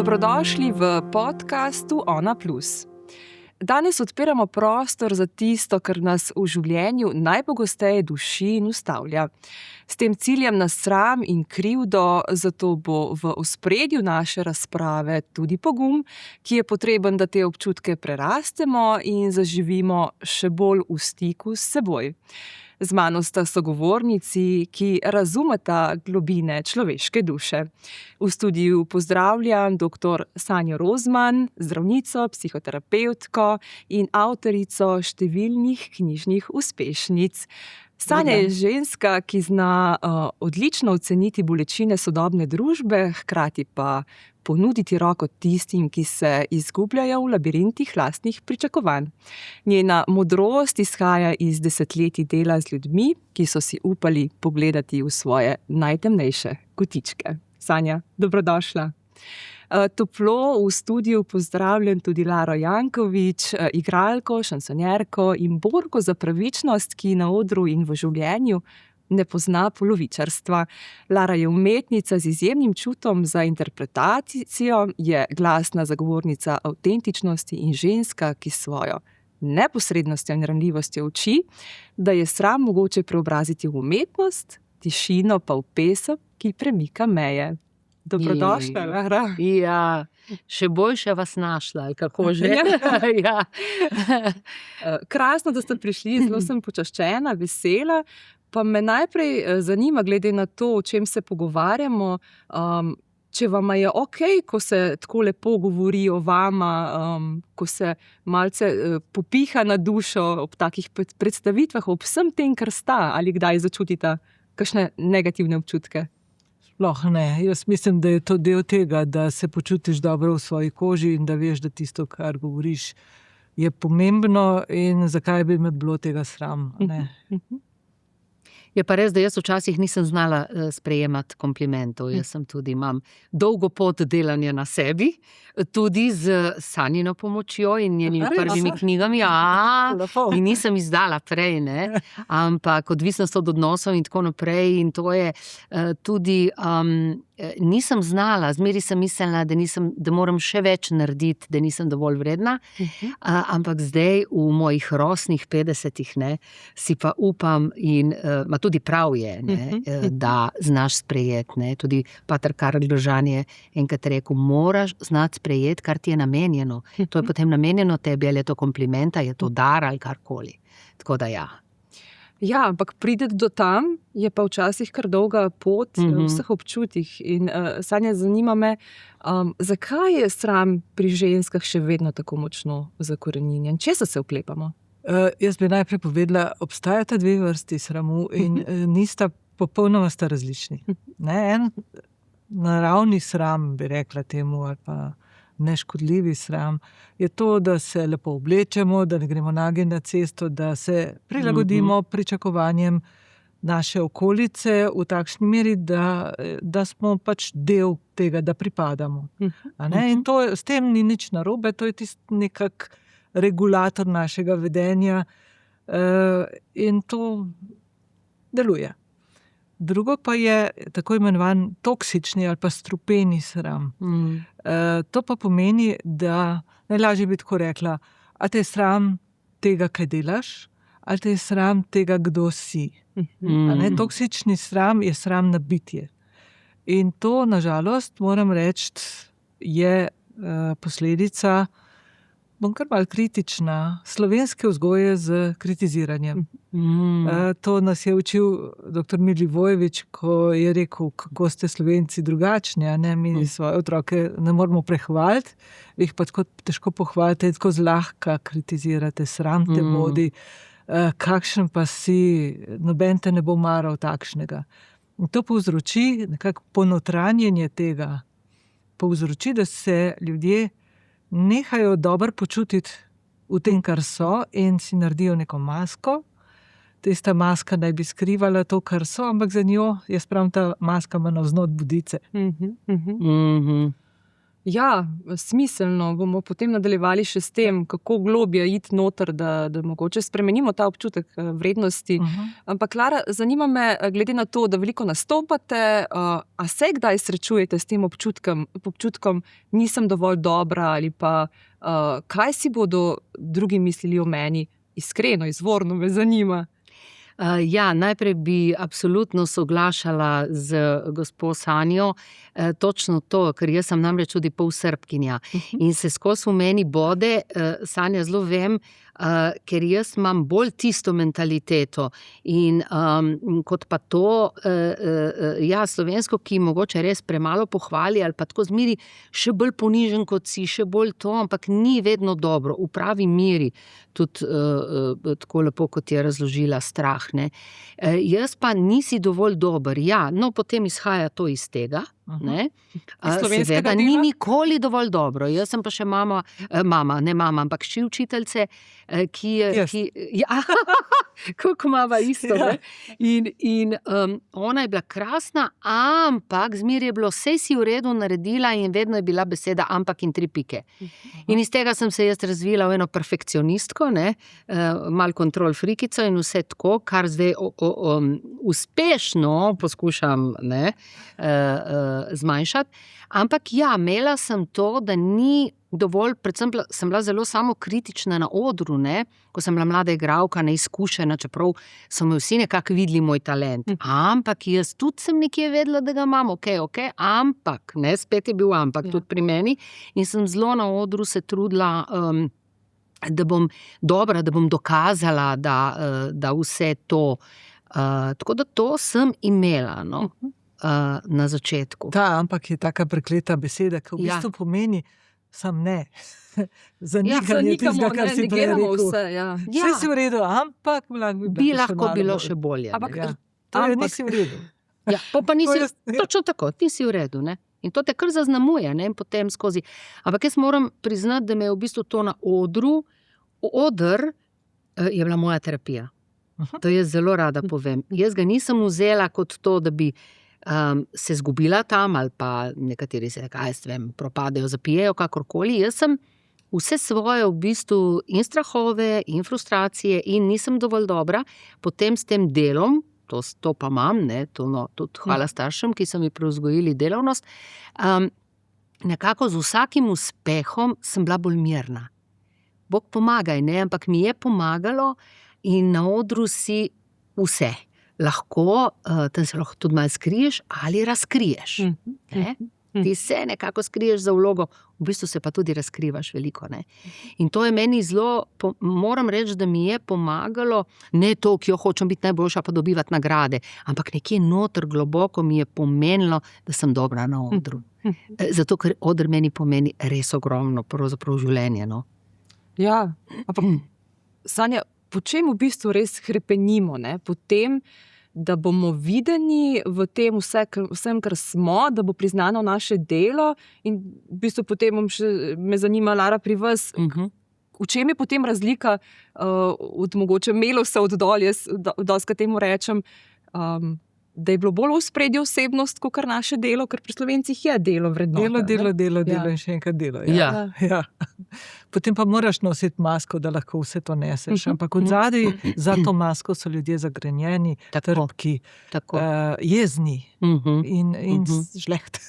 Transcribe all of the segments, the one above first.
Dobrodošli v podkastu Ona Plus. Danes odpiramo prostor za tisto, kar nas v življenju najpogosteje duši in ustavlja. S tem ciljem nas sram in krivdo, zato bo v ospredju naše razprave tudi pogum, ki je potreben, da te občutke prerastemo in zaživimo še bolj v stiku s seboj. Z mano sta sogovornici, ki razumeta globine človeške duše. V studiu pozdravljam dr. Sanjo Rozman, zdravnico, psihoterapevtko in avtorico številnih knjižnih uspešnic. Sanja je ženska, ki zna odlično oceniti bolečine sodobne družbe, hkrati pa ponuditi roko tistim, ki se izgubljajo v labirintih lastnih pričakovanj. Njena modrost izhaja iz desetletij dela z ljudmi, ki so si upali pogledati v svoje najtemnejše kotičke. Sanja, dobrodošla. Toplo v studiu pozdravljam tudi Laro Janković, igralko, šansonjerko in borko za pravičnost, ki na odru in v življenju ne pozna polovičarstva. Lara je umetnica z izjemnim čutom za interpretacijo, je glasna zagovornica avtentičnosti in ženska, ki svojo neposrednostjo in ranljivostjo uči, da je sram mogoče preobraziti v umetnost, tišino pa v pesem, ki premika meje. Dobrodošla, Lara. Ja, še boljše vas našla, ali kako že? Ja. Krasno, da ste prišli, zelo sem počaščena, vesela. Pa me najprej zanima, glede na to, o čem se pogovarjamo, če vama je okej, ko se tako lepo govori o vama, ko se malce popiha na dušo ob takih predstavitvah, ob vsem tem, kar sta, ali kdaj začutite kakšne negativne občutke? Sploh ne. Jaz mislim, da je to del tega, da se počutiš dobro v svoji koži in da veš, da tisto, kar govoriš, je pomembno in zakaj bi me bilo tega sram. Ne? Je pa res, da jaz včasih nisem znala sprejemati komplimentov. Jaz sem tudi, imam dolgo pot delanja na sebi, tudi z Sanjino pomočjo in njenimi prvimi knjigami. In nisem izdala prej, ne. Ampak odvisnost od odnosov in tako naprej. In to je tudi, nisem znala, zmeri sem mislila, da moram še več narediti, da nisem dovolj vredna. Ampak zdaj v mojih rosnih 50-ih, ne, si pa upam in tudi prav je, ne, da znaš sprejeti. Ne. Tudi pater Karl Gržan je enkrat rekel, moraš znati sprejeti, kar ti je namenjeno. To je potem namenjeno tebi, ali je to kompliment, ali je to dar ali karkoli. Tako da ja. Ja, ampak prideti do tam je pa včasih kar dolga pot v vseh občutih. In Sanja, zanima me, zakaj je sram pri ženskah še vedno tako močno zakoreninjen? Česa se oklepamo? Jaz bi najprej povedala, obstajata dve vrsti sramu in nista popolnoma sta različni. Ne, en naravni sram, bi rekla temu, ali pa neškodljivi sram, je to, da se lepo oblečemo, da ne gremo nagi na cesto, da se prilagodimo pričakovanjem naše okolice v takšni meri, da smo pač del tega, da pripadamo. A ne? In to, s tem ni nič narobe, to je tisti nekak regulator našega vedenja in to deluje. Drugo pa je tako imenovan toksični ali pa strupeni sram. To pa pomeni, da najlažje bi tako rekla, a te je sram tega, kaj delaš, ali te je sram tega, kdo si. A ne? Toksični sram je sram na bitje. In to, nažalost, moram reči, je posledica, bom kar malo kritična, slovenske vzgoje z kritiziranjem. To nas je učil dr. Milivojević, ko je rekel, kako ste Slovenci drugačni, a ne, mi svoje otroke ne moramo prehvaliti, jih pa tako težko pohvalite in tako zlahka kritizirate, sram te vodi, kakšen pa si, noben te ne bo maral takšnega. In to povzroči nekako ponotranjenje tega, povzroči, da se ljudje nehajo dobro počutiti v tem, kar so, in si naredijo neko masko. Tista maska naj bi skrivala to, kar so, ampak za njo, jaz pravim, ta maska ima navznot budice. Ja, smiselno bomo potem nadaljevali še s tem, kako globje iti noter, da mogoče spremenimo ta občutek vrednosti. Ampak, Klara, zanima me, glede na to, da veliko nastopate, a se kdaj srečujete s tem občutkom, nisem dovolj dobra ali pa kaj si bodo drugi mislili o meni? Iskreno, izvorno me zanima. Ja, najprej bi absolutno soglašala z gospo Sanjo, točno to, ker jaz sem namreč tudi pol Srbkinja in se skozi v meni bode, Sanja, zelo vem, ker jaz imam bolj tisto mentaliteto in kot pa to, ja, slovensko, ki mogoče res premalo pohvali ali pa tako zmeri, še bolj ponižen kot si, še bolj to, ampak ni vedno dobro, v pravi meri, tudi tako lepo, kot je razložila, strah, ne. Jaz pa nisi dovolj dober, ja, no potem izhaja to iz tega, ne. Seveda ni nikoli dovolj dobro, jaz sem pa še mama, ampak hči učiteljice, ki ja, koliko imava isto, ne. In ona je bila krasna, ampak zmeraj je bilo, saj si v redu naredila in vedno je bila beseda ampak in 3 pike. In iz tega sem se jaz razvila v eno perfekcionistko, ne, malo kontrol frikico in vse tako, kar zdaj uspešno poskušam, ne, zmanjšati. Ampak ja, imela sem to, da ni dovolj, predvsem sem bila zelo samokritična na odru, ne, ko sem bila mlada igralka, neizkušena, čeprav so me vsi nekako videli moj talent. Ampak jaz tudi sem nekje vedela, da ga imam, ok, ampak, ne, spet je bil ampak tudi pri meni in sem zelo na odru se trudila, da bom dobra, da bom dokazala, da vse to, tako da to sem imela, no. Na začetku. Ta ampak je taka prekleta beseda, ki v bistvu pomeni sam ne. Zanikanje tistega, kar si prej rekel. Vse si v redu, ampak bi lahko bilo še bolje. To je nisi v redu. Ja, pa nisi, točno tako, nisi v redu, ne. In to te kar zaznamuje, ne, in potem skozi. Ampak jaz moram priznati, da me je v bistvu to na odru, oder je bila moja terapija. To jaz zelo rada povem. Jaz ga nisem vzela kot to, da bi se zgubila tam ali pa nekateri se, propadejo, zapijejo, kakorkoli. Jaz sem vse svoje v bistvu in strahove in frustracije in nisem dovolj dobra, potem s tem delom, to pa imam, ne, tudi hvala staršem, ki so mi prevzgojili delavnost, nekako z vsakim uspehom sem bila bolj mirna. Bog pomagaj, ne, ampak mi je pomagalo in na odru si vse. Lahko, tam se lahko tudi malo skriješ ali razkriješ. Ti se nekako skriješ za vlogo, v bistvu se pa tudi razkrivaš veliko, ne. In to je meni zelo, moram reči, da mi je pomagalo, ne to, ki jo hočem biti najboljša pa dobivati nagrade, ampak nekje noter globoko mi je pomenilo, da sem dobra na odru. Zato, ker oder meni pomeni res ogromno, pravzaprav življenje, no. Ja, ampak Sanja, po čem v bistvu res hrepenimo, ne? Po tem, da bomo videni v tem vsem, kar smo, da bo priznano naše delo in v bistvu potem me zanima, Lara, pri vas, v čem je potem razlika od mogoče Melosa od dol, jaz dostikrat temu rečem, da je bilo bolj v ospredju osebnost, kot naše delo, ker pri Slovencih je delo vrednota. Delo in še enkrat delo. Ja. Potem pa moraš nositi masko, da lahko vse to neseš. Ampak od zadaj za to masko so ljudje zagrenjeni, trpki, jezni in žleht.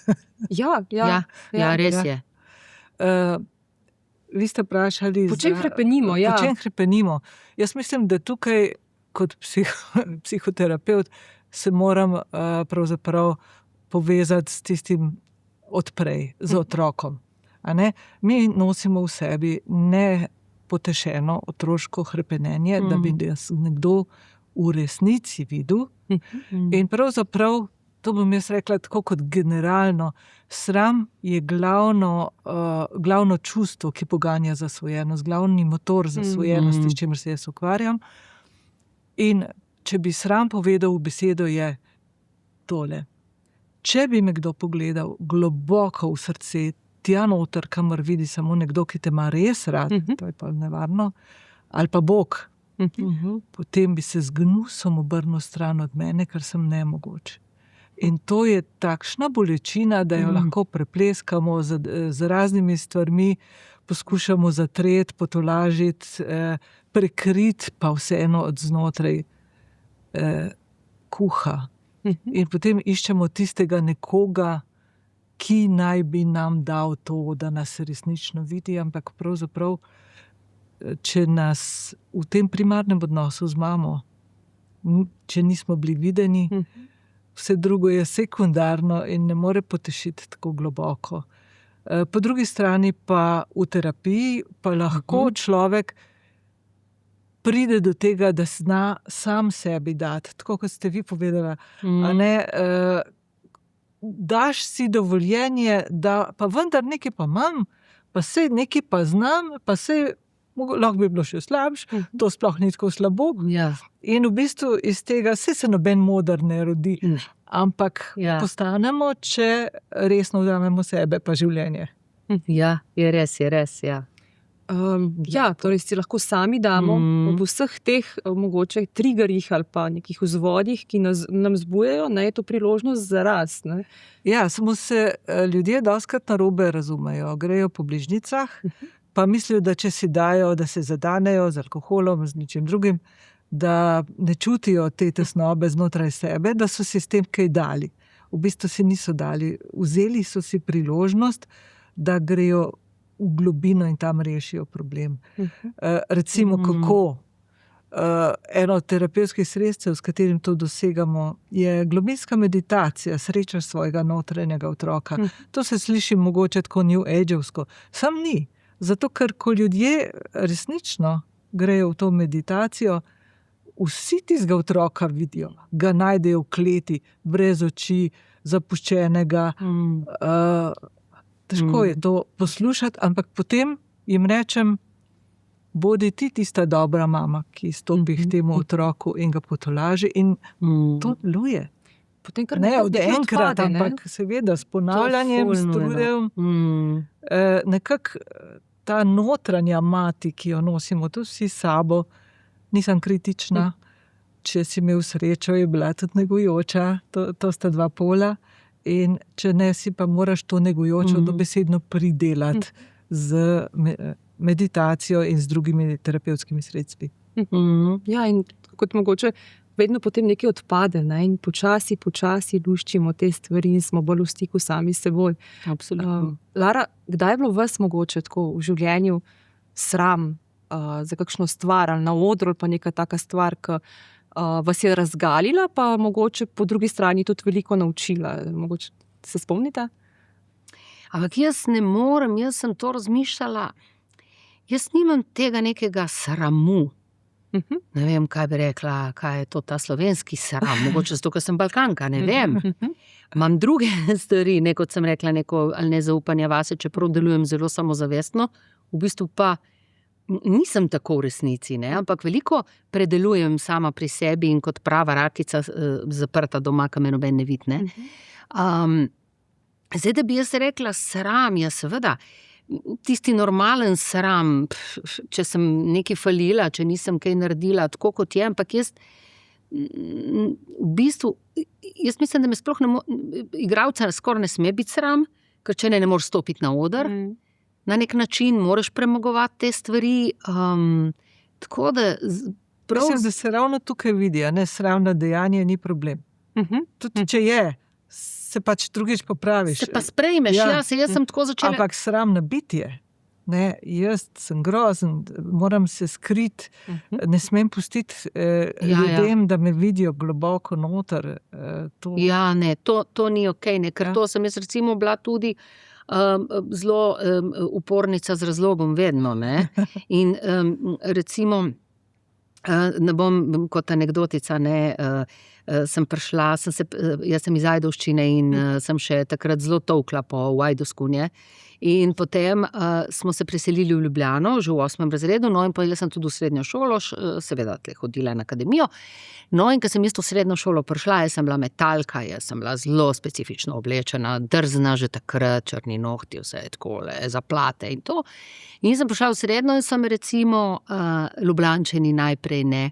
Ja, res je. Vi ste vprašali, po čem hrepenimo? Po čem hrepenimo? Jaz mislim, da tukaj kot psihoterapevt se moram pravzaprav povezati s tistim odprej, z otrokom. A ne? Mi nosimo v sebi nepotešeno otroško hrepenenje, da bi nekdo v resnici videl. In pravzaprav, to bom jaz rekla tako kot generalno, sram je glavno čustvo, ki poganja zasvojenost, glavni motor zasvojenosti, s čimer se jaz ukvarjam. In če bi sram povedal v besedo, je tole. Če bi me kdo pogledal globoko v srce, tja noter, kamor vidi samo nekdo, ki te ima res rad, to je pa nevarno, ali pa Bog, potem bi se z gnusom obrnil stran od mene, ker sem nemogoč. In to je takšna bolečina, da jo lahko prepleskamo z raznimi stvarmi, poskušamo zatreti, potolažiti, prekriti, pa vseeno od znotraj kuha. In potem iščemo tistega nekoga, ki naj bi nam dal to, da nas resnično vidi, ampak pravzaprav, če nas v tem primarnem odnosu z mamo, če nismo bili videni, vse drugo je sekundarno in ne more potešiti tako globoko. Po drugi strani pa v terapiji pa lahko človek pride do tega, da zna sam sebi dati, tako kot ste vi povedala, a ne, daš si dovoljenje, da pa vendar nekaj pa imam, pa sej nekaj pa znam, pa sej lahko bi bilo še slabše, to sploh ni tako slabo. Ja. In v bistvu iz tega se noben moder ne rodi, ampak postanemo, če resno vzamemo sebe pa življenje. Ja, je res, ja. Torej si lahko sami damo ob vseh teh mogoče triggerjih ali pa nekih vzvodih, ki nam zbujajo, je to priložnost za rast. Ne? Ja, samo se ljudje dostikrat narobe razumejo, grejo po bližnjicah, pa mislijo, da če si dajo, da se zadanejo z alkoholom, z ničim drugim, da ne čutijo te tesnobe znotraj sebe, da so si s tem kaj dali. V bistvu si niso dali, vzeli so si priložnost, da grejo v globino in tam rešijo problem. Recimo, kako eno od terapevtskih sredstev, s katerim to dosegamo, je globinska meditacija, srečaš svojega notranjega otroka. To se sliši mogoče tako New Age-ovsko. Sam ni. Zato, ker ko ljudje resnično grejo v to meditacijo, vsi tistega otroka vidijo, ga najdejo v kleti, brez oči, zapuščenega. Težko je to poslušati, ampak potem jim rečem, bodi ti tista dobra mama, ki stopi k temu otroku in ga potolaži, in to deluje. Potem kar ne od enkrat, ampak seveda s ponavljanjem, s trudom, nekako ta notranja mati, ki jo nosimo tu vsi s sabo, nisem kritična, če si imel srečo, je bila tudi negujoča, to sta dva pola. In če ne, si pa moraš to negujočo dobesedno pridelati z meditacijo in z drugimi terapevtskimi sredstvi. Ja, in kot mogoče vedno potem nekaj odpade, ne? In počasi luščimo te stvari in smo bolj v stiku sami s seboj. Absolutno. Lara, kdaj je bilo vas mogoče tako v življenju sram za kakšno stvar ali na odru ali pa neka taka stvar, ki vas je razgalila, pa mogoče po drugi strani tudi veliko naučila? Mogoče se spomnite? Ampak jaz ne morem, jaz sem to razmišljala. Jaz nimam tega nekega sramu. Ne vem, kaj bi rekla, kaj je to ta slovenski sram. Mogoče zato, ker sem Balkanka, ne vem. Imam druge stvari, kot sem rekla, neko ali nezaupanje vase, čeprav delujem zelo samozavestno, v bistvu pa nisem tako v resnici, ne? Ampak veliko predelujem sama pri sebi in kot prava rakica zaprta doma, ki me noben ne vidi. Zdaj, da bi jaz rekla sram, ja seveda, tisti normalen sram, če sem nekaj falila, če nisem kaj naredila, tako kot je, ampak jaz v bistvu, jaz mislim, da me sploh igralca skoraj ne sme biti sram, ker če ne moreš stopiti na oder, na nek način moraš premagovati te stvari, tako da Mislim, da se ravno tukaj vidi, ne, sramno dejanje ni problem. Tudi če je, se pač drugič popraviš. Se pa sprejmeš, jaz sem tako začela. Ampak sramno biti je. Ne, jaz sem grozen, moram se skriti, ne smem pustiti ljudem, da me vidijo globoko noter. Ja, ne, to ni okej, ne, ker to sem jaz recimo bila tudi zelo upornica z razlogom vedno, ne. In recimo, ne bom kot anekdotica, ne, sem prišla, jaz sem iz Ajdovščine in sem še takrat zelo tolkla po Ajdovsku, ne. In potem smo se preselili v Ljubljano, že v 8. razredu, no in potem sem tudi v srednjo šolo, seveda tle hodila na akademijo. No in ko sem jaz v srednjo šolo prišla, jaz sem bila metalka, jaz sem bila zelo specifično oblečena, drzna že takrat, črni nohti, vse takole, zaplate in to. In sem prišla v srednjo in sem recimo Ljubljančani najprej ne,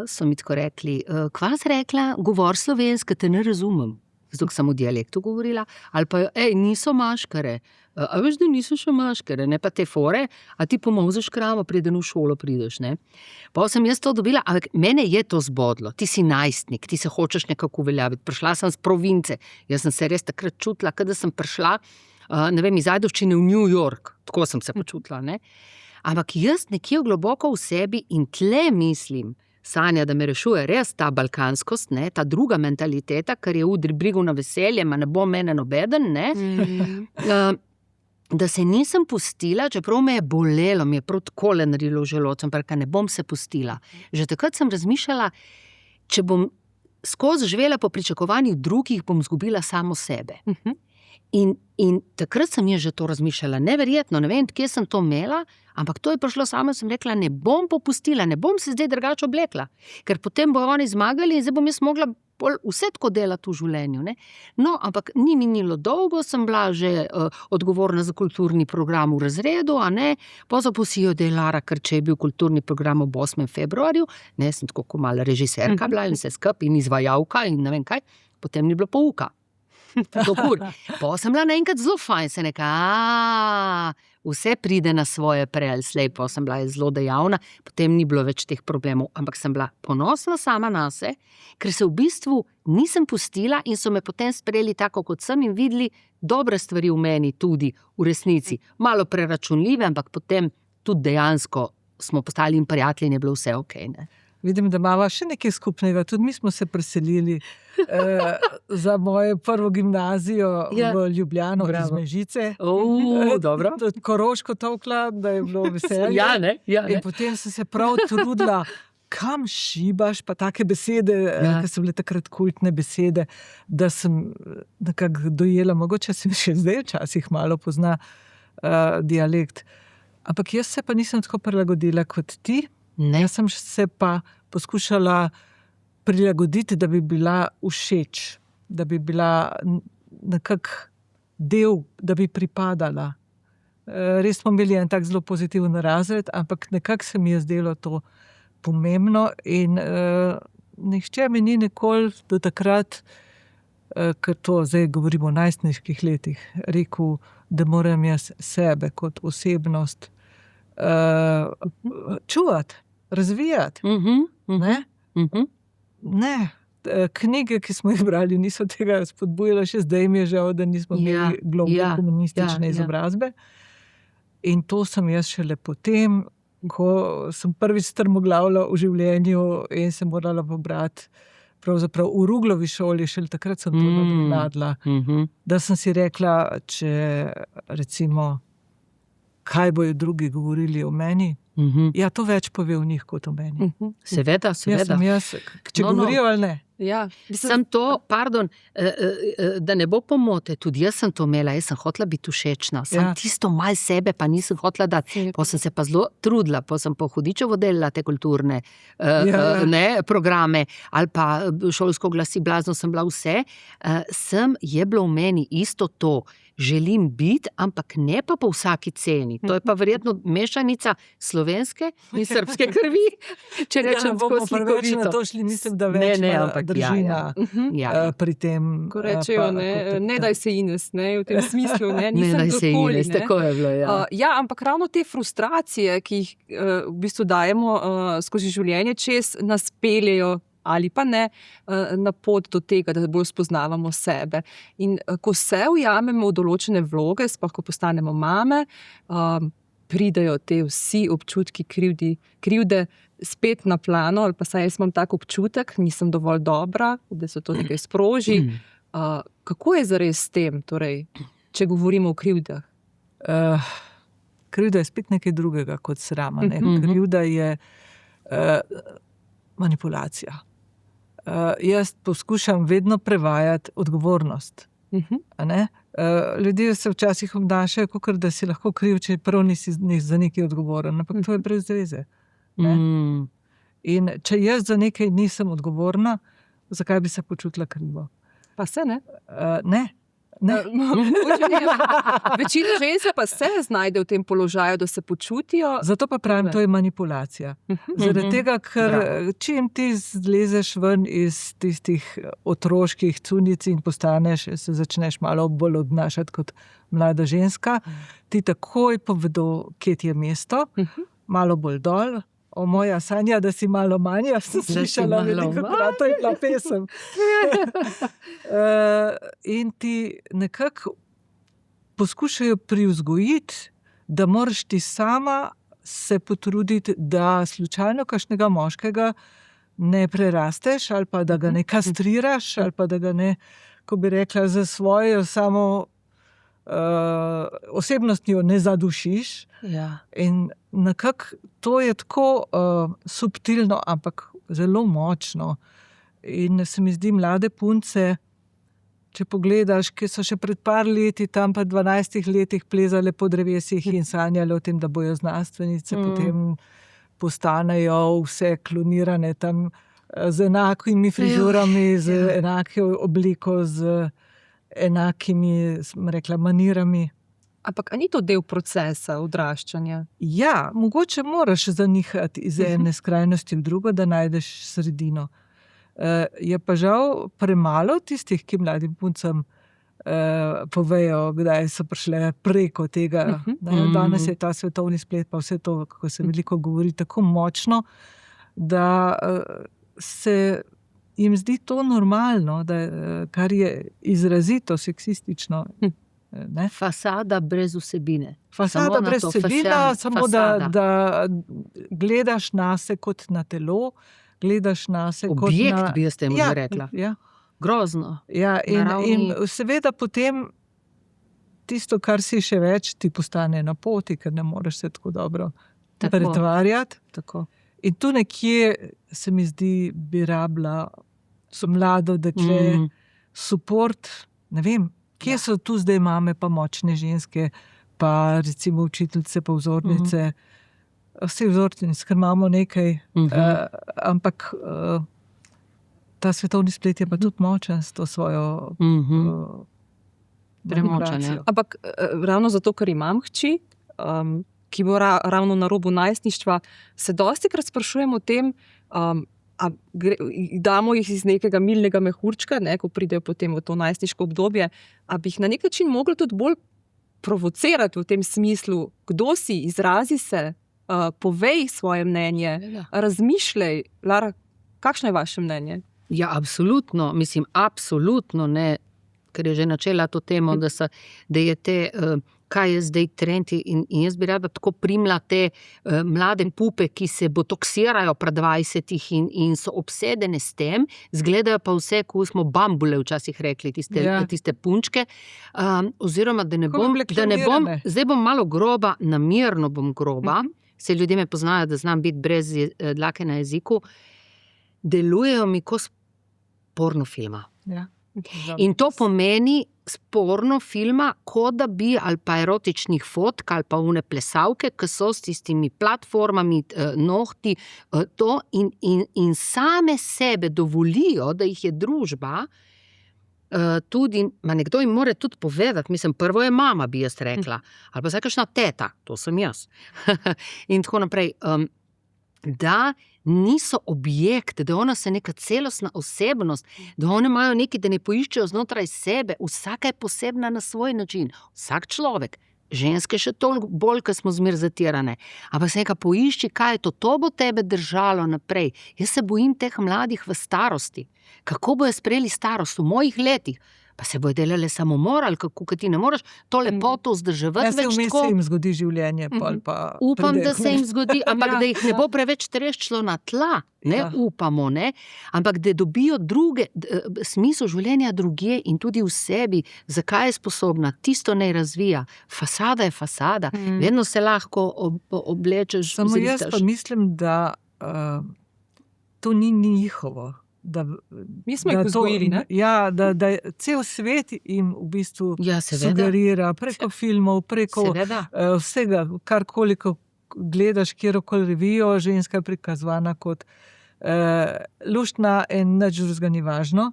so mi tako rekli, kva si rekla, govor slovensko, te ne razumem. Zato sem v dialektu govorila, ali pa, niso maškare. A veš, da niso še maškare, ne pa te fore, a ti pomozeš kravo, preden v šolo prideš, ne. Pa sem jaz to dobila, ampak mene je to zbodlo. Ti si najstnik, ti se hočeš nekako uveljaviti. Prišla sem z province, jaz sem se res takrat čutila, kada sem prišla, ne vem, iz Ajdovščine v New York, tako sem se počutila, ne. Ampak jaz nekje globoko v sebi in tle mislim, Sanja, da me rešuje res ta balkanskost, ne, ta druga mentaliteta, ker je udri brigu na veselje, ma ne bo mene nobeden, ne, da se nisem pustila, čeprav me je bolelo, mi je prav takole narilo v želodcu, ampak ne bom se pustila. Že takrat sem razmišljala, če bom skozi živela po pričakovanjih drugih, bom zgubila samo sebe. In takrat sem jaz že to razmišljala, neverjetno, ne vem, kje sem to imela, ampak to je prišlo samo, sem rekla, ne bom popustila, ne bom se zdaj drugače oblekla, ker potem bojo oni zmagali in zdaj bom jaz mogla vse tako delati v življenju, ne. No, ampak ni minilo dolgo, sem bila že odgovorna za kulturni program v razredu, a ne, pozijo delara, ker če je bil kulturni program ob 8. februarju, ne, sem tako ko mala režiserka bila in vse skupaj in izvajalka in ne vem kaj, potem ni bilo pouka. Pa sem bila naenkrat zelo fajn, se vse pride na svoje prej ali slej, pa sem bila zelo dejavna, potem ni bilo več teh problemov, ampak sem bila ponosna sama nase, ker se v bistvu nisem pustila in so me potem sprejeli tako, kot sem in videli dobre stvari v meni tudi v resnici. Malo preračunljive, ampak potem tudi dejansko smo postali in prijatelji in je bilo vse okej, ne. Vidim, da imamo še nekaj skupnega. Tudi mi smo se preselili za mojo prvo gimnazijo v Ljubljano, iz Mežice. Dobro. Koroško tolkla, da je bilo veselje. Ja, ne. In potem sem se prav trudila, kam šibaš, pa take besede, ki so bile takrat kultne besede, da sem nekako dojela, mogoče se mi še zdaj včasih malo pozna dialekt. Ampak jaz se pa nisem tako prilagodila kot ti. Ne. Jaz sem se pa poskušala prilagoditi, da bi bila všeč, da bi bila nekako del, da bi pripadala. Res smo imeli en tak zelo pozitiven razred, ampak nekako se mi je zdelo to pomembno in nihče mi ni nikoli do takrat, ker to zdaj govorimo o najstniških letih, rekel, da moram jaz sebe kot osebnost čuvati, razvijati. Ne? Ne. Knjige, ki smo jih brali, niso tega spodbujale, še zdaj mi je žal, da nismo imeli globoko komunistične izobrazbe. In to sem jaz šele potem, ko sem prvič strmoglavila v življenju in sem morala pobrati pravzaprav v Ruglovi šoli, šele takrat sem to nadoknadila. Da sem si rekla, če recimo kaj bojo drugi govorili o meni, ja, to več pove o njih kot o meni. Seveda. Jaz, če govorijo ali ne. Ja. Sem to, da ne bo pomote, tudi jaz sem to imela, jaz sem hotela biti všečna, sem tisto malo sebe pa nisem hotela dati, pa sem se pa zelo trudila, pa sem po hudičevo delala te kulturne programe, ali pa šolsko glasi, blazno sem bila vse, je bilo v meni isto to, želim biti, ampak ne pa po vsaki ceni. To je pa verjetno mešanica slovenske in srbske krvi, če rečem tako slikovito. Na to šli, mislim, da več držina pri tem. Ko rečejo, ne daj se Ines, v tem smislu, nisem ne daj se Ines, tako je bilo, ja. Ampak ravno te frustracije, ki jih v bistvu dajemo skozi življenje, čez nas peljejo ali pa ne, na pot do tega, da bolj spoznavamo sebe. In ko se ujamemo v določene vloge, sploh ko postanemo mame, pridejo te vsi občutki krivde spet na plano, ali pa saj jaz imam tak občutek, nisem dovolj dobra, da se to nekaj sproži. Kako je zares s tem, torej, če govorimo o krivdah? Krivda je spet nekaj drugega kot srama. Krivda je manipulacija. Jaz poskušam vedno prevajati odgovornost. Ljudje se včasih obnašajo, kakor da si lahko kriv, če prav nisi za nekaj odgovoren, ampak to je brez veze. In če jaz za nekaj nisem odgovorna, zakaj bi se počutila krivo? Pa se ne? Ne. Ne. Večina žensk pa se znajde v tem položaju, da se počutijo. Zato pa pravim, to je manipulacija. Zaradi tega, ker Bravo. čim ti zlezeš ven iz tistih otroških cunic in se začneš malo bolj obnašati kot mlada ženska, ti takoj povedo, kje ti je mesto, malo bolj dol. O moja sanja, da si malo manj, jaz sem slišala velikokrat, to je bila pesem. In ti nekako poskušajo privzgojiti, da moraš ti sama se potruditi, da slučajno kakšnega moškega ne prerasteš ali pa da ga ne kastriraš ali pa da ga ne, ko bi rekla, za svojo samo osebnostjo ne zadušiš. Ja. In nekako to je tako subtilno, ampak zelo močno. In se mi zdi, mlade punce, če pogledaš, ki so še pred par leti, tam pa 12 letih plezale po drevesih in sanjale o tem, da bojo znanstvenice, potem postanejo vse klonirane tam z enakimi frizurami, z enako obliko, z enakimi, sem rekla, manirami. Ampak a ni to del procesa odraščanja? Ja, mogoče moraš zanihati iz ene skrajnosti v drugo, da najdeš sredino. Je pa žal premalo tistih, ki mladim puncam povejo, kdaj so prišle preko tega. Danes je ta svetovni splet, pa vse to, kako se veliko govori, tako močno, da se jim zdi to normalno, da, kar je izrazito seksistično. Ne? Fasada brez vsebine. Fasada brez vsebine, samo da gledaš nase kot na telo, gledaš nase kot na... Objekt, bi jaz temu rekla. Ja. Grozno. Ja, in seveda potem tisto, kar si še več, ti postane na poti, ker ne moreš se tako dobro pretvarjati. Tako. In tu nekje se mi zdi, bi rabila mlado dekle, support, ne vem, kje so tu zdaj mame, pa močne ženske, pa recimo učiteljice, pa vzornice, vse vzornice, ker imamo nekaj, ampak ta svetovni splet je pa tudi močen s to svojo premočanje. Ampak ravno zato, ker imam hči, ki bo ravno na robu najstništva, se dostikrat sprašujem o tem, damo jih iz nekega milnega mehurčka, ne, ko pridejo potem v to najstniško obdobje, a bi jih na nek način mogli tudi bolj provocirati v tem smislu, kdo si, izrazi se, povej svoje mnenje, razmišljaj. Lara, kakšno je vaše mnenje? Ja, absolutno, absolutno ne, ker je že načela to temo, da je te, kaj je zdaj trend in jaz bi rada tako primla te mlade pupe, ki se botoksirajo pred 20 in so obsedene s tem, zgledajo pa vse, ko smo bambule včasih rekli, tiste punčke, oziroma, da ne bom, zdaj bom malo groba, namerno bom groba, se ljudje me poznajo, da znam biti brez dlake na jeziku, delujejo mi kot pornofilma. Ja. In to pomeni pornofilma, kot da bi, ali pa erotičnih fotk, ali pa une plesavke, ki so s tistimi platformami, nohti, to in same sebe dovolijo, da jih je družba, tudi, nekdo jim mora tudi povedati, prvo je mama, bi jaz rekla, ali pa zdaj kakšna teta, to sem jaz. In tako naprej, da niso objekt, da ona se neka celostna osebnost, da one imajo nekaj, da ne poiščejo znotraj sebe, vsaka je posebna na svoj način, vsak človek, ženske še toliko bolj, ker smo zmer zatirane, ampak se neka poišči, kaj je to bo tebe držalo naprej. Jaz se bojim teh mladih v starosti, kako bojo sprejeli starost v mojih letih, pa se bojo delale samomor, ali kako ti ne moreš to lepoto vzdrževati več tako. Ja, se jim zgodi življenje, pa upam, da se jim zgodi, ampak da jih ne bo preveč treščilo na tla, ne, upamo, ne, ampak da dobijo druge, smisel življenja drugje in tudi v sebi, zakaj je sposobna, tisto ne razvija, fasada je fasada, vedno se lahko oblečeš. Samo jaz pa mislim, da to ni njihovo. Mi smo jih vzgojili, ne? Ja, da cel svet jim v bistvu sugerira preko filmov, preko vsega, karkoli gledaš, kjerokoli revijo, ženska je prikazovana kot luštna in nič drugega ni važno.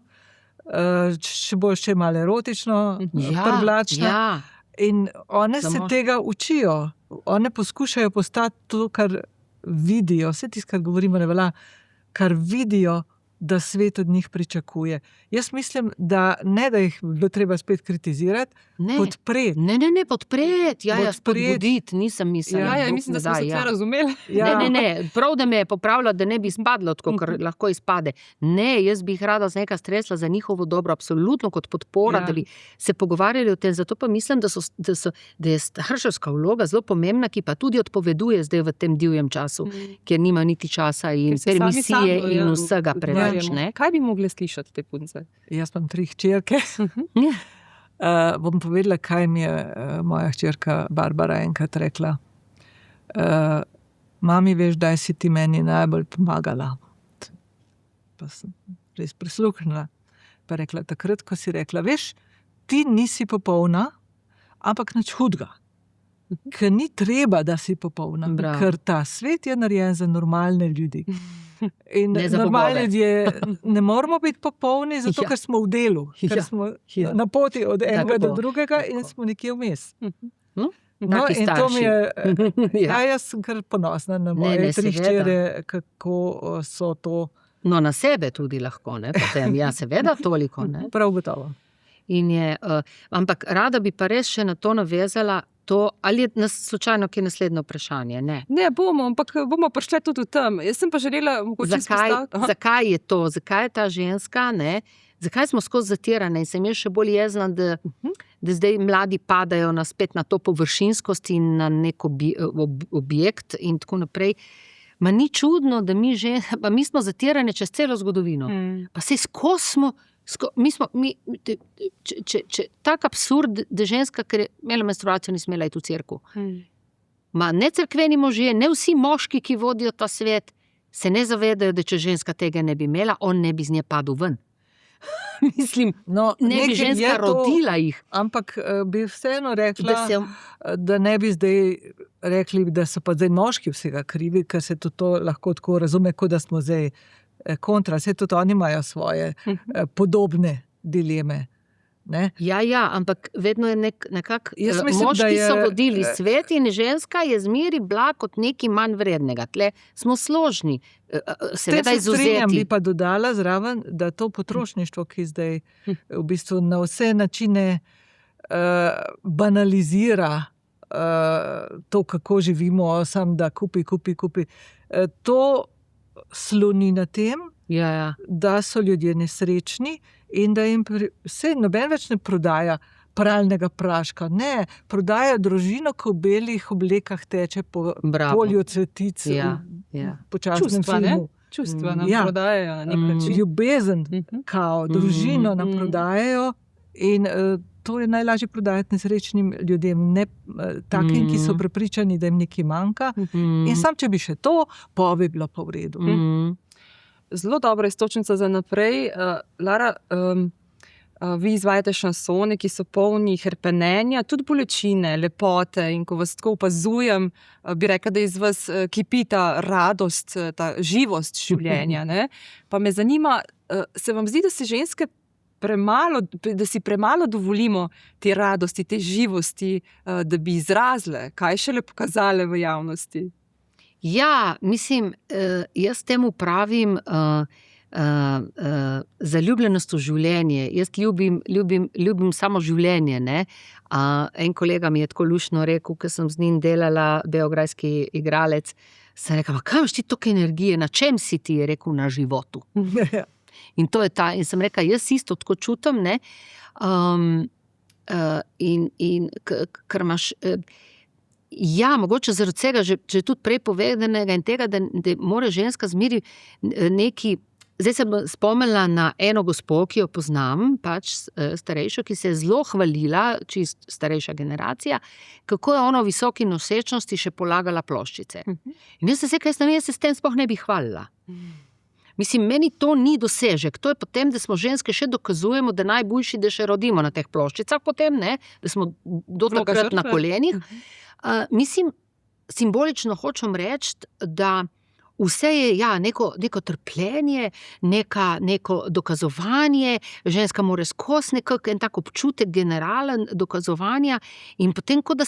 če bo še malo erotično, privlačna. Ja. In one se Samo- tega učijo. One poskušajo postati to, kar vidijo. Vse tisto, kar govorimo, ne velja, kar vidijo, da svet od njih pričakuje. Jaz mislim, da ne, da jih bo treba spet kritizirati, Ne. podpreti. Ne, podpreti, Podpreti. spodbuditi, nisem mislila. Ja, mislim, da smo se vse razumeli. Ja. Ne, prav, da me je popravila, da ne bi izpadlo tako, ker lahko izpade. Ne, jaz bi jih rada z nekaj stresla za njihovo dobro, absolutno kot podpora, Ja. da bi se pogovarjali o tem. Zato pa mislim, da je starševska vloga zelo pomembna, ki pa tudi odpoveduje zdaj v tem divjem času, kjer nima niti časa in Ker se sami permisije sabo, in ja, vsega preveč. Ne? Kaj bi mogli slišati te punce? Jaz imam 3 hčerke. Ja. Bom povedala, kaj mi je moja hčerka Barbara enkrat rekla. Mami, veš, da si ti meni najbolj pomagala. Pa sem res prisluhnila. Pa rekla, takrat, ko si rekla, veš, ti nisi popolna, ampak nič hudega. Ker ni treba, da si popolna, Bravo. ker ta svet je narejen za normalne ljudi. In Ne za normalni bogove. ljudje ne moramo biti popolni, zato Ja. ker smo v delu, ker Ja. smo Ja. na poti od enega do Tako. drugega in Tako. smo nekje vmes. No, Taki in to mi je, Ja. jaz sem kar ponosna na Ne, moje ne, 3 seveda. hčere, kako so to No, na sebe tudi lahko, ne, potem. Ja, seveda toliko, ne. prav gotovo. In je, ampak rada bi pa res še na to navezala, to, ali je slučajno kje naslednje vprašanje, ne. Ne bomo, ampak bomo prišli tudi v tem. Jaz sem pa želela mogoče izpostaviti- Aha. Zakaj je to, zakaj je ta ženska, ne? Zakaj smo skozi zatirane in sem jaz še bolj jezna, da zdaj mladi padajo spet na to površinskost in na nek objekt in tako naprej. Ma ni čudno, da pa mi smo zatirane čez celo zgodovino. Pa se skozi smo, tak absurd, da ženska, ker je imela menstruacijo, ni smela iti v cerkev. Ma ne cerkveni možje, ne vsi moški, ki vodijo ta svet, se ne zavedajo, da če ženska tega ne bi imela, on ne bi z nje padel ven. Mislim, No, ne bi nekaj ženska je to, rodila jih. ampak bi vseeno rekla, Da se, da ne bi zdaj rekli, da so pa zdaj moški vsega krivi, ker se tudi to lahko tako razume, kot da smo zdaj kontra. Vse tudi oni imajo svoje podobne dileme. Ne? ja, ampak vedno je nekako Jaz mislim, moški da je- so vodili svet in ženska je zmeri bila kot nekaj manj vrednega. Tle smo složni, seveda Se strinjam, bi izuzeti. pa dodala zraven, da to potrošništvo, ki zdaj v bistvu na vse načine banalizira to, kako živimo, samo da kupi. To sloni na tem, Ja. da so ljudje nesrečni in da jim vse noben več ne prodaja pralnega praška. Ne, prodaja družino, ko v belih oblekah teče po Bravo. polju cvetic Ja, v ja. počasnem Čustva, ne? filmu. Čustva nam Ja. prodajajo na nek način. Ljubezen, kao, družino nam Mhm. prodajajo in to je najlažje prodajati nesrečnim ljudem, ne takim, ki so prepričani, da jim nekaj manjka. In sam, če bi še to, pa bi bilo pa v redu. Zelo dobra istočnica za naprej. Lara, vi izvajate šansone, ki so polni hrepenenja, tudi bolečine, lepote. In ko vas tako opazujem, bi rekla, da iz vas kipi ta radost, ta živost življenja. Ne? Pa me zanima, se vam zdi, da si ženske da si premalo dovolimo te radosti, te živosti, da bi izrazile, kaj šele pokazale v javnosti? Ja, mislim, jaz temu pravim zaljubljenost v življenje. Jaz ljubim samo življenje. Ne? En kolega mi je tako luštno rekel, ko sem z njim delala, beograjski igralec, sem rekla, kaj imaš ti toliko energije, na čem si ti, je rekel, na životu. In to je ta, in sem rekla, jaz isto tako čutim, ne? Ker imaš, ja, mogoče zaradi vsega, že tudi prej povedanega in tega, da mora ženska zmeri neki. Zdaj sem spomnila na eno gospo, ki jo poznam, pač starejšo, ki se je zelo hvalila, čist starejša generacija, kako je ona v visoki nosečnosti še polagala ploščice. In jaz sem se rekla, jaz se s tem sploh ne bi hvalila. Mislim, meni to ni dosežek. To je potem, da smo ženske še dokazujemo, da najboljši, da še rodimo na teh ploščicah potem, ne? Da smo do takrat na kolenih. Mislim, simbolično hočem reči, da vse je neko trpljenje, neko dokazovanje, ženska mora skozi en tak občutek generalen dokazovanja in potem, kot da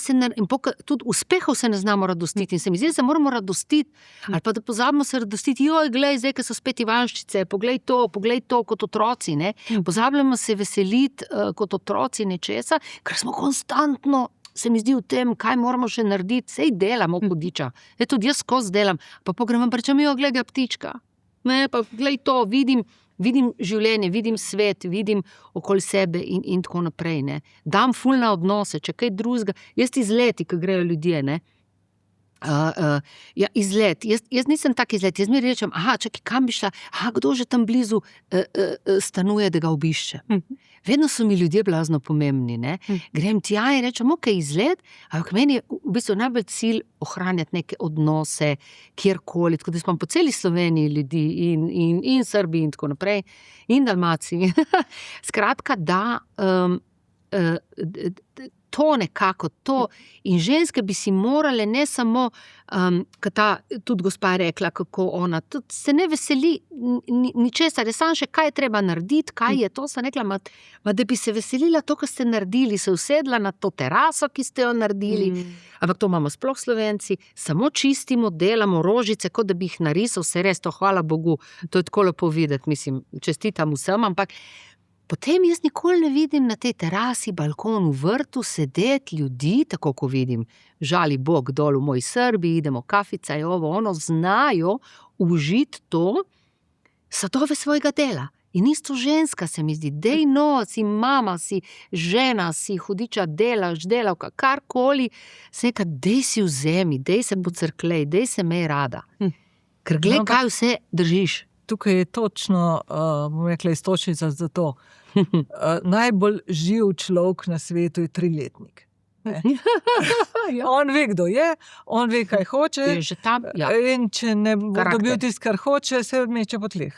tudi uspehov se ne znamo radostiti in se mi zdi, da se moramo radostiti, ali pa da pozabimo se radostiti, glej, zdaj, ko so spet Ivanščice, poglej to kot otroci, ne, pozabljamo se veseliti kot otroci nečesa, ker smo konstantno, se mi zdi v tem, kaj moramo še narediti, sej delamo hudiča, tudi jaz skozi delam, pa pogrem pa rečem, glej ptička, ne, pa glej to, vidim življenje, vidim svet, vidim okoli sebe in tako naprej, ne. Dam ful na odnose, če kaj drugega, jaz izleti, ko grejo ljudje, ne. Izlet, jaz nisem tak izlet, jaz mi rečem, čakaj, kam bi šla, kdo že tam blizu stanuje, da ga obišče. Vedno so mi ljudje blazno pomembni, ne. Grem tja in rečem, izlet, ampak meni je v bistvu najbolj cilj ohranjati neke odnose, kjerkoli, tako da smo po celi Sloveniji ljudi in Srbiji in tako naprej, in Dalmaciji. Skratka, da to nekako, in ženske bi si morale ne samo, kot ta tudi gospa je rekla, kako ona, tudi se ne veseli ničesar, je samo še, kaj je treba narediti, kaj je to, sem rekla, da bi se veselila to, kar ste naredili, se usedla na to teraso, ki ste jo naredili, ampak to imamo sploh Slovenci, samo čistimo, delamo rožice, kot da bi jih narisal, vse res, to hvala Bogu, to je tako lepo videti, mislim, čestitam vsem, ampak potem jaz nikoli ne vidim na tej terasi, balkonu, vrtu sedeti ljudi, tako ko vidim, žali Bog dol v moji Srbiji, idemo kafica, ono, znajo užiti to, sadove svojega dela. In isto ženska se mi zdi, dej si mama, si žena, si hudiča, delaš, delavka, karkoli, se neka, dej si vzemi, dej se pocrklej, dej se mej rada. Ker gled, kaj vse držiš. Tukaj je točno, bom rekla, istočnica za to. Najbolj živ človek na svetu je 3-letnik. On ve, kdo je, on ve, kaj hoče, Je že tam, in če ne bo dobil tisto, kar hoče, se meče po tleh.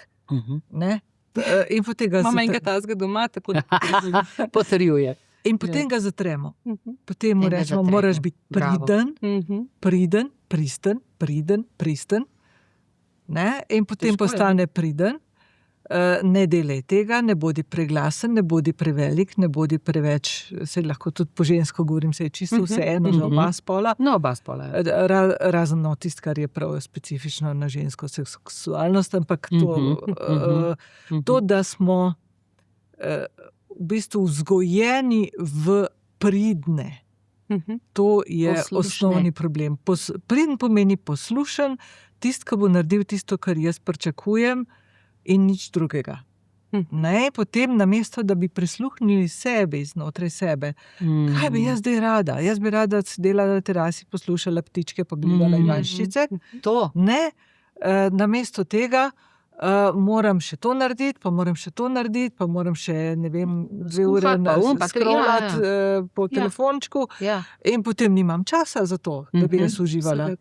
Ne? In potem ga Mama enega tazga doma, tako da potrjuje. In potem ga zatremo. Potem mu rečemo, moraš biti priden, pristen. Ne? In potem postane priden, ne delaj tega, ne bodi preglasen, ne bodi prevelik, ne bodi preveč, se lahko tudi po žensko govorim, se je čisto vseeno za oba spola. No, oba spola. Razen tisto, kar je prav specifično na žensko seksualnost, ampak to, da smo v bistvu vzgojeni v pridne. To je osnovni problem. Priden pomeni poslušen, tisto, ki bo naredil tisto, kar jaz pričakujem, in nič drugega. Ne, potem namesto, da bi prisluhnili sebi, znotraj sebe, kaj bi jaz zdaj rada? Jaz bi rada sedela na terasi, poslušala ptičke, pa gledala Ivanščice. Ne, namesto tega moram še to narediti, pa moram še, ne vem, 2 ure scrollati po telefončku, in potem nimam časa za to, da bi jaz uživala.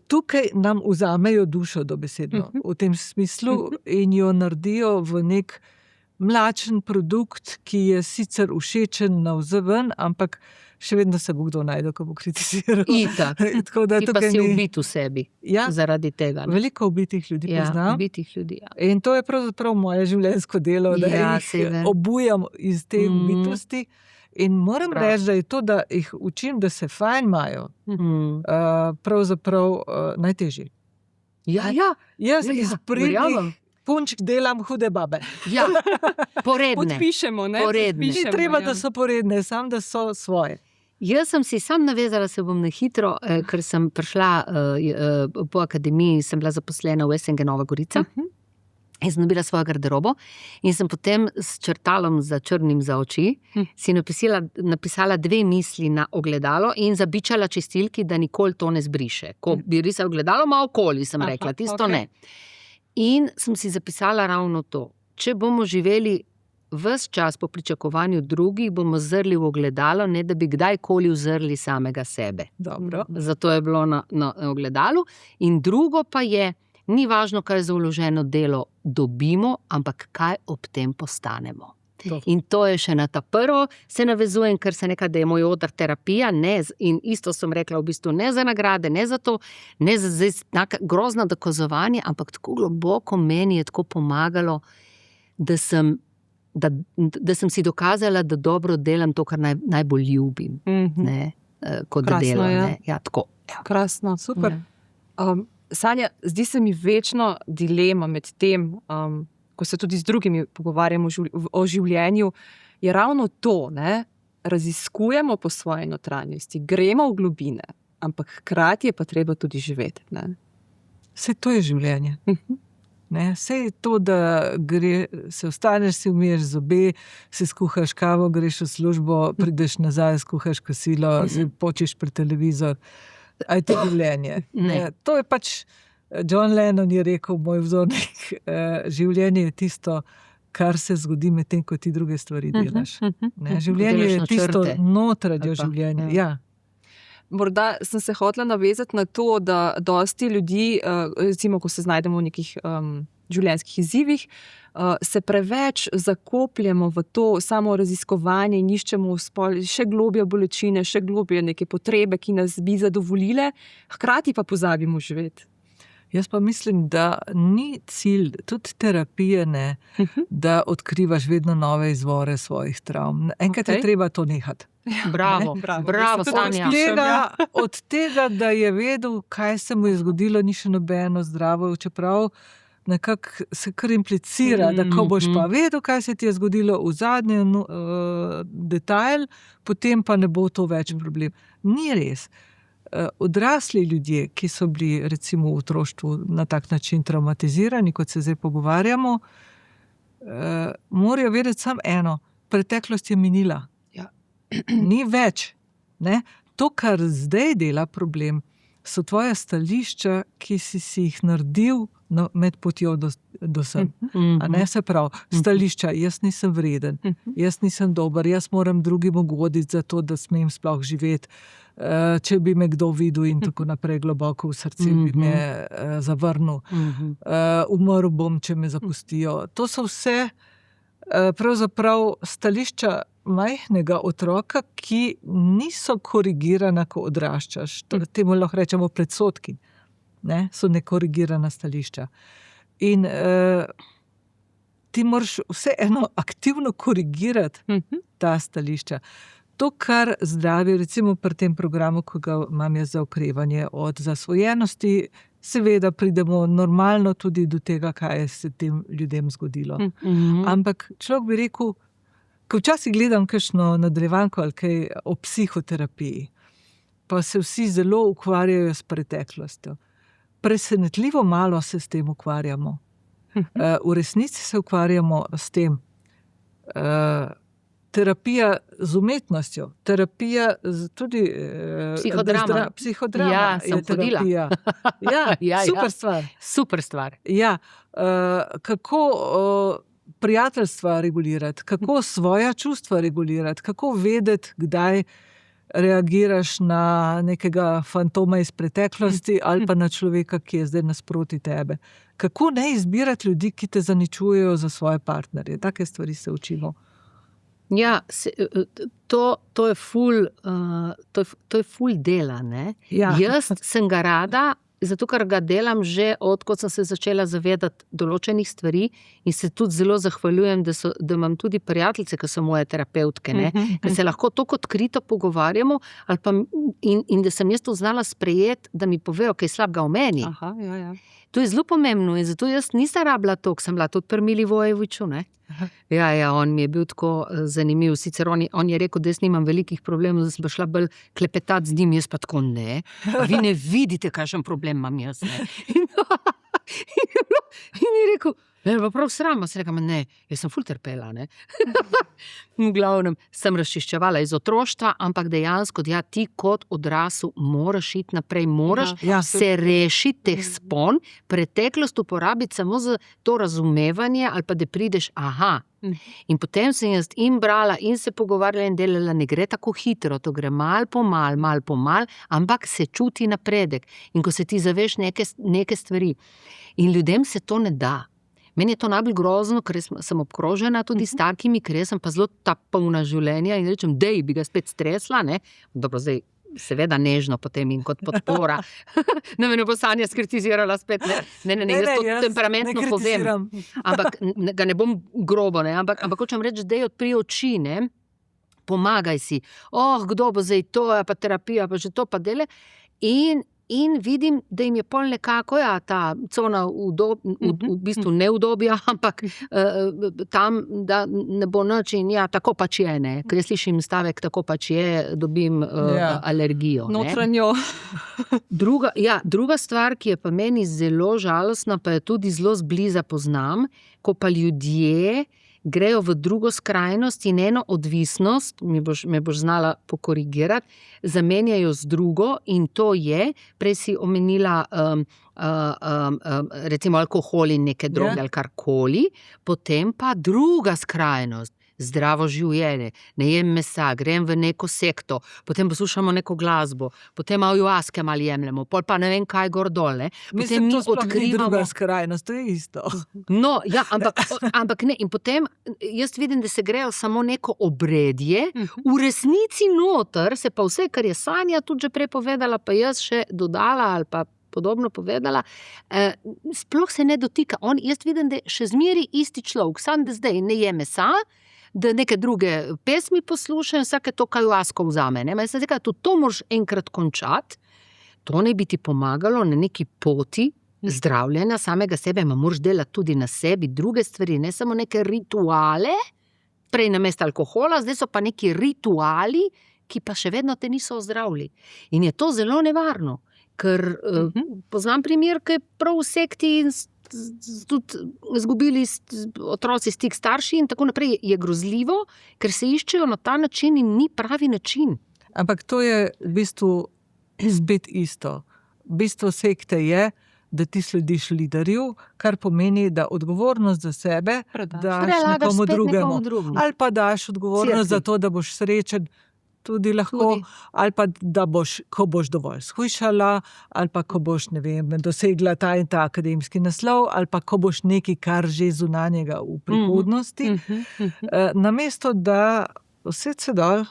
Tukaj nam vzamejo dušo dobesedno, v tem smislu, in jo naredijo v nek mlačen produkt, ki je sicer všečen navzven, ampak še vedno se bo kdo najdel, ko bo kritiziral. Itak. Ti pa si ubit v sebi, zaradi tega. Veliko ubitih ljudi poznam. Ubitih ljudi, In to je pravzaprav moje življenjsko delo, da jih obujam iz te ubitosti. In moram reči, da je to, da jih učim, da se fajn imajo, pravzaprav najtežje. Jaz iz pridnih punčk delam hude babe. Poredne. Podpišemo, ne? Poredne. Ni treba, da so poredne, samo da so svoje. Jaz sem si sam navezala, se bom na hitro, ker sem prišla po akademiji, sem bila zaposlena v SNG Nova Gorica. In sem dobila svojo garderobo in sem potem s črtalom za črnim za oči si napisala 2 misli na ogledalo in zabičala čistilki, da nikoli to ne zbriše. Ko bi risala ogledalo, malo okoli, sem rekla, tisto ne. In sem si zapisala ravno to. Če bomo živeli ves čas po pričakovanju drugih, bomo zrli v ogledalo, ne da bi kdajkoli vzrli samega sebe. Dobro. Zato je bilo na ogledalu. In drugo pa je, ni važno, kaj za vloženo delo dobimo, ampak kaj ob tem postanemo. In to je še na ta prvo, se navezujem, ker se nekaj, da je moj oder terapija, in isto sem rekla, v bistvu ne za nagrade, ne za to, ne za grozno dokazovanje, ampak tako globoko meni je tako pomagalo, da sem si dokazala, da dobro delam to, kar najbolj ljubim, ne, kot da delam. Ne. Ja, tako. Ja. Krasno, super. Sanja, zdi se mi večno dilema med tem, ko se tudi z drugimi pogovarjamo o življenju, je ravno to, ne? Raziskujemo po svoji notranjosti, gremo v globine, ampak hkrati je pa treba tudi živeti. Ne? Saj to je življenje. Ne? Saj je to, da se vstaneš, si umiješ zobe, si skuhaš kavo, greš v službo, prideš nazaj, skuhaš kosilo, si počeš pred televizor. A je to življenje? Ne. To je pač, John Lennon je rekel, moj vzornik, življenje je tisto, kar se zgodi med tem, ko ti druge stvari delaš. Ne. Življenje je tisto notranje življenje. Ja. Morda sem se hotela navezati na to, da dosti ljudi, recimo, ko se znajdemo v nekih življenjskih izzivih, se preveč zakopljemo v to samo raziskovanje in iščemo še globje bolečine, še globje neke potrebe, ki nas bi zadovoljile, hkrati pa pozabimo živeti. Jaz pa mislim, da ni cilj, tudi terapije ne, da odkrivaš vedno nove izvore svojih travm. Enkrat je treba to nehati. Bravo, Sanja. Od tega, da je vedel, kaj se mu je zgodilo, ni še nobeno zdravo, čeprav nekako se kar implicira, da ko boš pa vedel, kaj se ti je zgodilo v zadnjem detajl, potem pa ne bo to več problem. Ni res. Odrasli ljudje, ki so bili recimo v otroštvu na tak način traumatizirani, kot se zdaj pogovarjamo, morajo vedeti samo eno, preteklost je minila. Ja. Ni več. Ne? To, kar zdaj dela problem, so tvoja stališča, ki si jih naredil med potjo do sem. A ne, se pravi, stališča, jaz nisem vreden, jaz nisem dober, jaz moram drugim ugoditi za to, da smem sploh živeti, če bi me kdo videl in tako naprej, globoko v srcu bi me zavrnil. Umrl bom, če me zapustijo. To so vse pravzaprav stališča majhnega otroka, ki niso korigirana, ko odraščaš. Temu lahko rečemo predsodki. Ne? So nekorigirana stališča. In ti moraš vseeno aktivno korigirati ta stališča. To, kar zdravi, recimo pri tem programu, ko ga imam jaz za okrevanje od zasvojenosti, seveda pridemo normalno tudi do tega, kaj se tem ljudem zgodilo. Ampak človek bi rekel, ko včasih gledam kakšno nadaljevanko ali kaj o psihoterapiji, pa se vsi zelo ukvarjajo s preteklostjo. Presenetljivo malo se s tem ukvarjamo. V resnici se ukvarjamo s tem. Terapija z umetnostjo, terapija tudi psihodrama. Ja, sem hodila. Ja, super stvar. Super stvar. Ja, kako prijateljstva regulirati, kako svoja čustva regulirati, kako vedeti, kdaj reagiraš na nekega fantoma iz preteklosti ali pa na človeka, ki je zdaj nasproti tebe. Kako ne izbirati ljudi, ki te zaničujejo za svoje partnerje. Take stvari se učimo. Ja, to je ful dela, ne? Ja. Jaz sem ga rada, zato ker ga delam že odkot sem se začela zavedati določenih stvari in se tudi zelo zahvaljujem, da imam tudi prijateljice, ki so moje terapeutke, ne? Ker se lahko tako odkrito pogovarjamo ali pa, in da sem jaz to znala sprejeti, da mi povejo kaj slabega o meni. Aha, ja. To je zelo pomembno in zato jaz nisem rabila to, ker sem bila tudi pri Milivojeviču, ne? Ja, on mi je bil tako zanimiv. Sicer on je rekel, da jaz nimam velikih problemov, da sem pa šla bolj klepetati z njim, jaz pa tako ne. Vi ne vidite, kakšen problem imam jaz, ne. In je rekel, pa prav srama, se rekam, ne, jaz sem ful trpela, ne. V glavnem, sem razčiščevala iz otroštva, ampak dejansko, ja, ti kot odrasel moraš iti naprej, moraš se rešiti teh spon, preteklost uporabiti samo za to razumevanje, ali pa da prideš, In potem sem jaz in brala in se pogovarjala in delala, ne gre tako hitro, to gre mal po mal, ampak se čuti napredek. In ko se ti zaveš neke stvari. In ljudem se to ne da. Meni je to najbolj grozno, ker sem obkrožena tudi s takimi, ker jaz sem pa zelo ta polna življenja in rečem, dej bi ga spet stresla, ne. Dobro, zdaj seveda nežno potem in kot podpora. Ne me ne bo Sanja skritizirala spet, ne, jaz to temperamentno povem. Ampak ga ne bom grobo, ne, ampak hočem reči, dej odpri oči, ne, pomagaj si. Kdo bo zdaj to, pa terapija, pa že to pa dele. In vidim, da jim je pol nekako, ta cona v bistvu neudobja, ampak tam, da ne bo nič in tako pač je, ne. Ker jaz slišim stavek, tako pač je, dobim alergijo. Notranjo. Druga stvar, ki je pa meni zelo žalostna, pa je tudi zelo zbliza poznam, ko pa ljudje grejo v drugo skrajnost in eno odvisnost, me boš znala pokorigirati, zamenjajo z drugo in to je, prej si omenila recimo alkohol in neke droge ali karkoli, potem pa druga skrajnost, zdravo življenje, ne jem mesa, grem v neko sekto, potem poslušamo neko glasbo, potem ayahuaske malo jemljemo, pol pa ne vem kaj gor dol, ne. Mislim, to sploh ni druga skrajnost, to je isto. No, ampak ne, in potem jaz vidim, da se grejo samo neko obredje, v resnici noter se pa vse, kar je Sanja tudi že prej povedala, pa jaz še dodala ali pa podobno povedala, sploh se ne dotika. Jaz vidim, da je še zmeri isti človek, sam da zdaj ne je mesa, da neke druge pesmi poslušajo, vsake to ayahuasko vzame. Jaz sem rekla, tudi to moraš enkrat končati, to ne bi ti pomagalo na neki poti zdravljenja samega sebe, moraš delati tudi na sebi druge stvari, ne samo neke rituale, prej namesto alkohola, zdaj so pa neki rituali, ki pa še vedno te niso ozdravili. In je to zelo nevarno, ker poznam primer, ki je prav v sekti in tudi izgubili otroci stik starši in tako naprej, je grozljivo, ker se iščejo na ta način in ni pravi način. Ampak to je v bistvu spet isto. Bistvo sekte je, da ti slediš liderju, kar pomeni, da odgovornost za sebe daš nekomu drugemu. Ali pa daš odgovornost za to, da boš srečen, tudi lahko, ali pa da boš, ko boš dovolj shujšala, ali pa ko boš, ne vem, dosegla ta in ta akademski naslov, ali pa ko boš nekaj, kar že zunanjega v prihodnosti. Namesto, da vse se dol,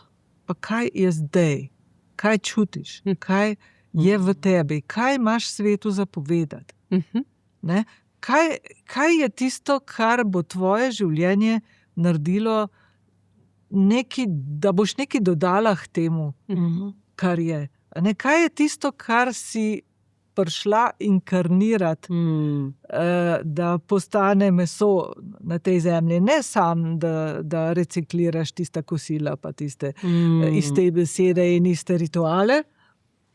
pa kaj je zdaj, kaj čutiš, kaj je v tebi, kaj imaš svetu za povedati. Ne? Kaj je tisto, kar bo tvoje življenje naredilo nekaj, da boš nekaj dodala k temu, kar je. Ne, kaj je tisto, kar si prišla inkarnirati, da postane meso na tej zemlji. Ne sam, da recikliraš tista kosila, pa tiste iste besede in iste rituale,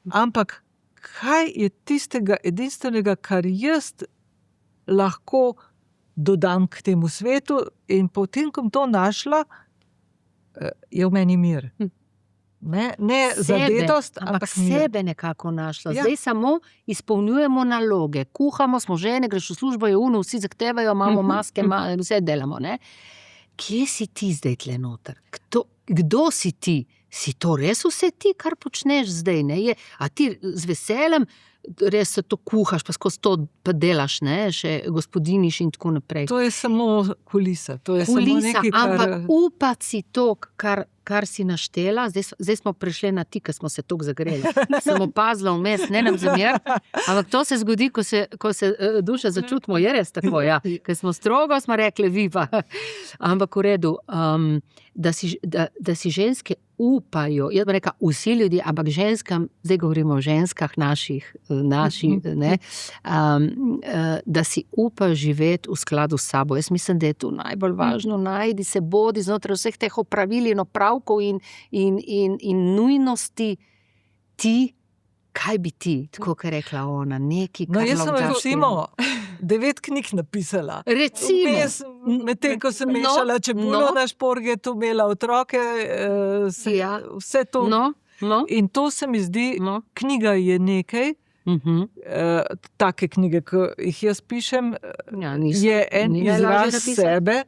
ampak kaj je tistega edinstvenega, kar jaz lahko dodam k temu svetu in potem, ko to našla, je v meni mir. Ne zadetost, ampak sebe nekako našla. Zdaj samo izpolnjujemo naloge. Kuhamo, smo žene, greš v službo, je uno, vsi zahtevajo, imamo maske, vse delamo. Ne? Kje si ti zdaj tle noter? Kdo si ti? Si to res vse ti, kar počneš zdaj? Ne? A ti z veseljem res se to kuhaš, pa skozi to pa delaš, ne? Še gospodiniš in tako naprej. To je samo kulisa. To je samo nekaj, ampak upati si to, kar si naštela, zdaj smo prišli na ti, ker smo se toliko zagreli. Sem opazila vmes, ne nam zamer, ampak to se zgodi, ko se duša začutimo, je res tako, ja. Ker smo strogo, smo rekli, vi pa. Ampak v redu, da si ženske upajo, jaz bi rekla, vsi ljudje, ampak ženskam, zdaj govorimo o ženskah naših, ne, da si upajo živeti v skladu s sabo. Jaz mislim, da je to najbolj važno, najdi se bodi znotraj vseh teh opravil in opravkov in nujnosti ti, kaj bi ti, tako kot je rekla ona, nekaj, kar jaz sem recimo 9 knjig napisala. Recimo. Medtem, ko sem mešala čebulo na šporge, tu imela otroke, vse to. In to se mi zdi, knjiga je nekaj, take knjige, ko jih jaz pišem, je en izraz sebe.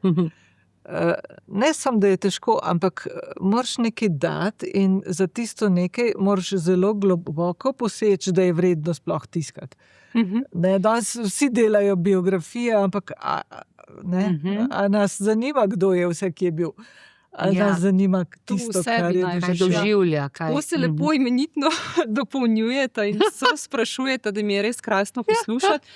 Ne samo, da je težko, ampak moraš nekaj dati in za tisto nekaj moraš zelo globoko poseči, da je vredno sploh tiskati. Danes vsi delajo biografije, ampak A nas zanima, kdo je vse, ki je bil. Ali nas zanima tisto, kar je kaj doživlja. To se lepo imenitno dopolnjujeta in so sprašujeta, da mi je res krasno poslušati.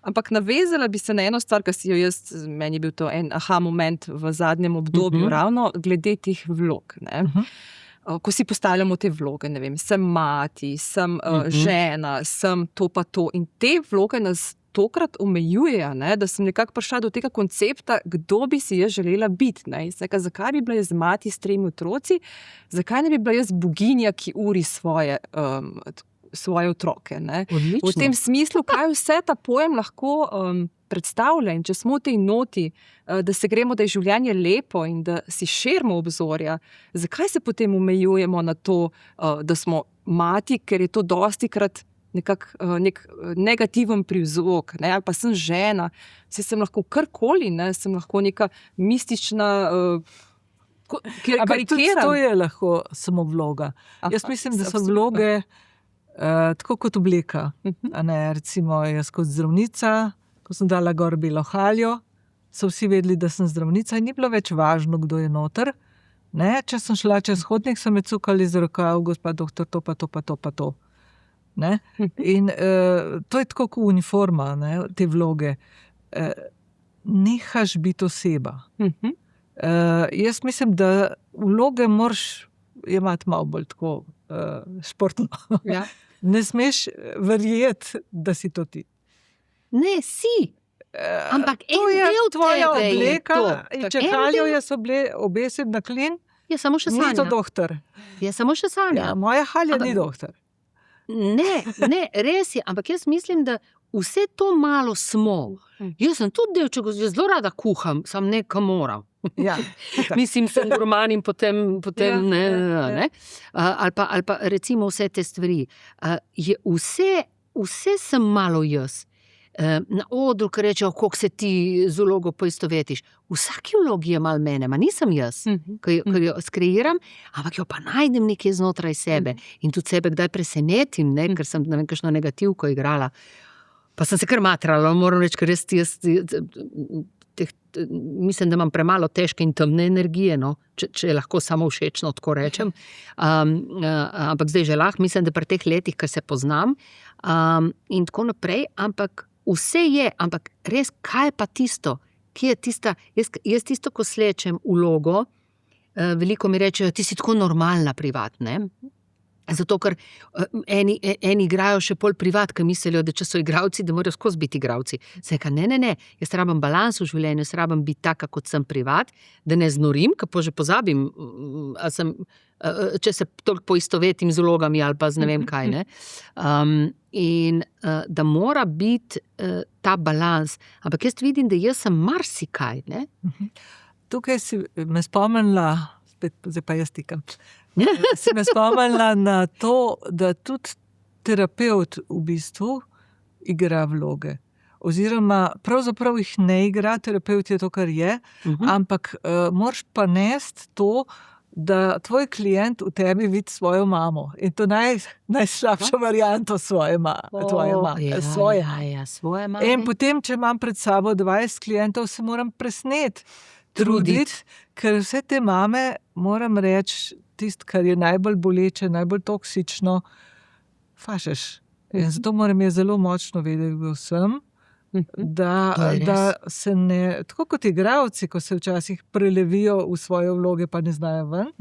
Ampak navezala bi se na eno stvar, ki si jo meni je bil to en aha moment v zadnjem obdobju, ravno glede teh vlog. Ko si postavljamo te vloge, ne vem, sem mati, sem žena, sem to pa to. In te vloge nas tokrat omejujejo, da sem nekako prišla do tega koncepta, kdo bi si jaz želela biti. Zakaj bi bila jaz mati s 3 otroci, zakaj ne bi bila jaz boginja, ki uri svoje otroke. V tem smislu, kaj vse ta pojem lahko predstavlja in če smo v tej noti, da se gremo, da je življenje lepo in da si širimo obzorja, zakaj se potem omejujemo na to, da smo mati, ker je to dostikrat nek negativen prizvok, ali pa sem žena, sem lahko karkoli, sem lahko neka mistična, ampak tudi to je lahko samo vloga. Jaz mislim, da so vloge tako kot obleka. Recimo jaz kot zdravnica, ko sem dala gor belo haljo, so vsi vedeli, da sem zdravnica in ni bilo več važno, kdo je noter. Če sem šla čez hodnik, so me cukali z rokav, gospa doktor, to pa to pa to pa to. In to je tako kot uniforma, te vloge. Nehaš biti oseba. Jaz mislim, da vloge moraš imati malo bolj tako športno. Ne smeš verjeti, da si to ti. Ne, si. Ampak to je tvoja obleka. Če haljo jaz obesim na klin, samo še ni to doktor. Samo še sanja. Moja halja ni doktor. Ne, res je, ampak jaz mislim, da vse to malo smo. Jaz sem tudi delček, jaz zelo rada kuham, sam nekaj moram. Mislim, sem gurman in potem ne. Ali pa recimo vse te stvari. Vse sem malo jaz. Na odru, ki rečejo, koliko se ti z vlogo poistovetiš. V vsaki vlogi je malo mene, nisem jaz, ki jo skreiram, ampak jo pa najdem nekje znotraj sebe. In tudi sebe kdaj presenetim, ker sem kakšno negativko igrala. Pa sem se kar matrala, moram reči, ker mislim, da imam premalo težke in temne energije, če lahko samo všečno tako rečem. Ampak zdaj že lahko, mislim, da pri teh letih, ker se poznam in tako naprej, ampak vse je, ampak res, kaj je pa tisto, ki je tista, jaz tisto, ko slečem vlogo, veliko mi rečejo, ti si tako normalna privat, ne? Zato, ker eni igrajo še pol privat, ker mislijo, da če so igravci, da morajo skozi biti igravci. Seka, ne, jaz rabim balans v življenju, jaz rabim biti taka, kot sem privat, da ne znorim, ker že pozabim, če se toliko poistovetim z vlogami ali pa z ne vem kaj, ne. In da mora biti ta balans. Ampak jaz vidim, da jaz sem marsikaj, ne. Tukaj si me spomnila, zdaj pa jaz tikam, si me spomnila na to, da tudi terapevt v bistvu igra vloge. Oziroma, pravzaprav jih ne igra, terapevt je to, kar je, ampak moraš pa nesti to, da tvoj klient v tebi vidi svojo mamo. In to najslabšo varianto svoje mame. Svoje mame. In potem, če imam pred sabo 20 klientov, se moram presneti, truditi, ker vse te mame, moram reči, tisto, kar je najbolj boleče, najbolj toksično, fašeš. In zato moram jaz zelo močno vedeti, kdo sem, da se ne, tako kot igravci, ko se včasih prelevijo v svoje vloge, pa ne znajo ven.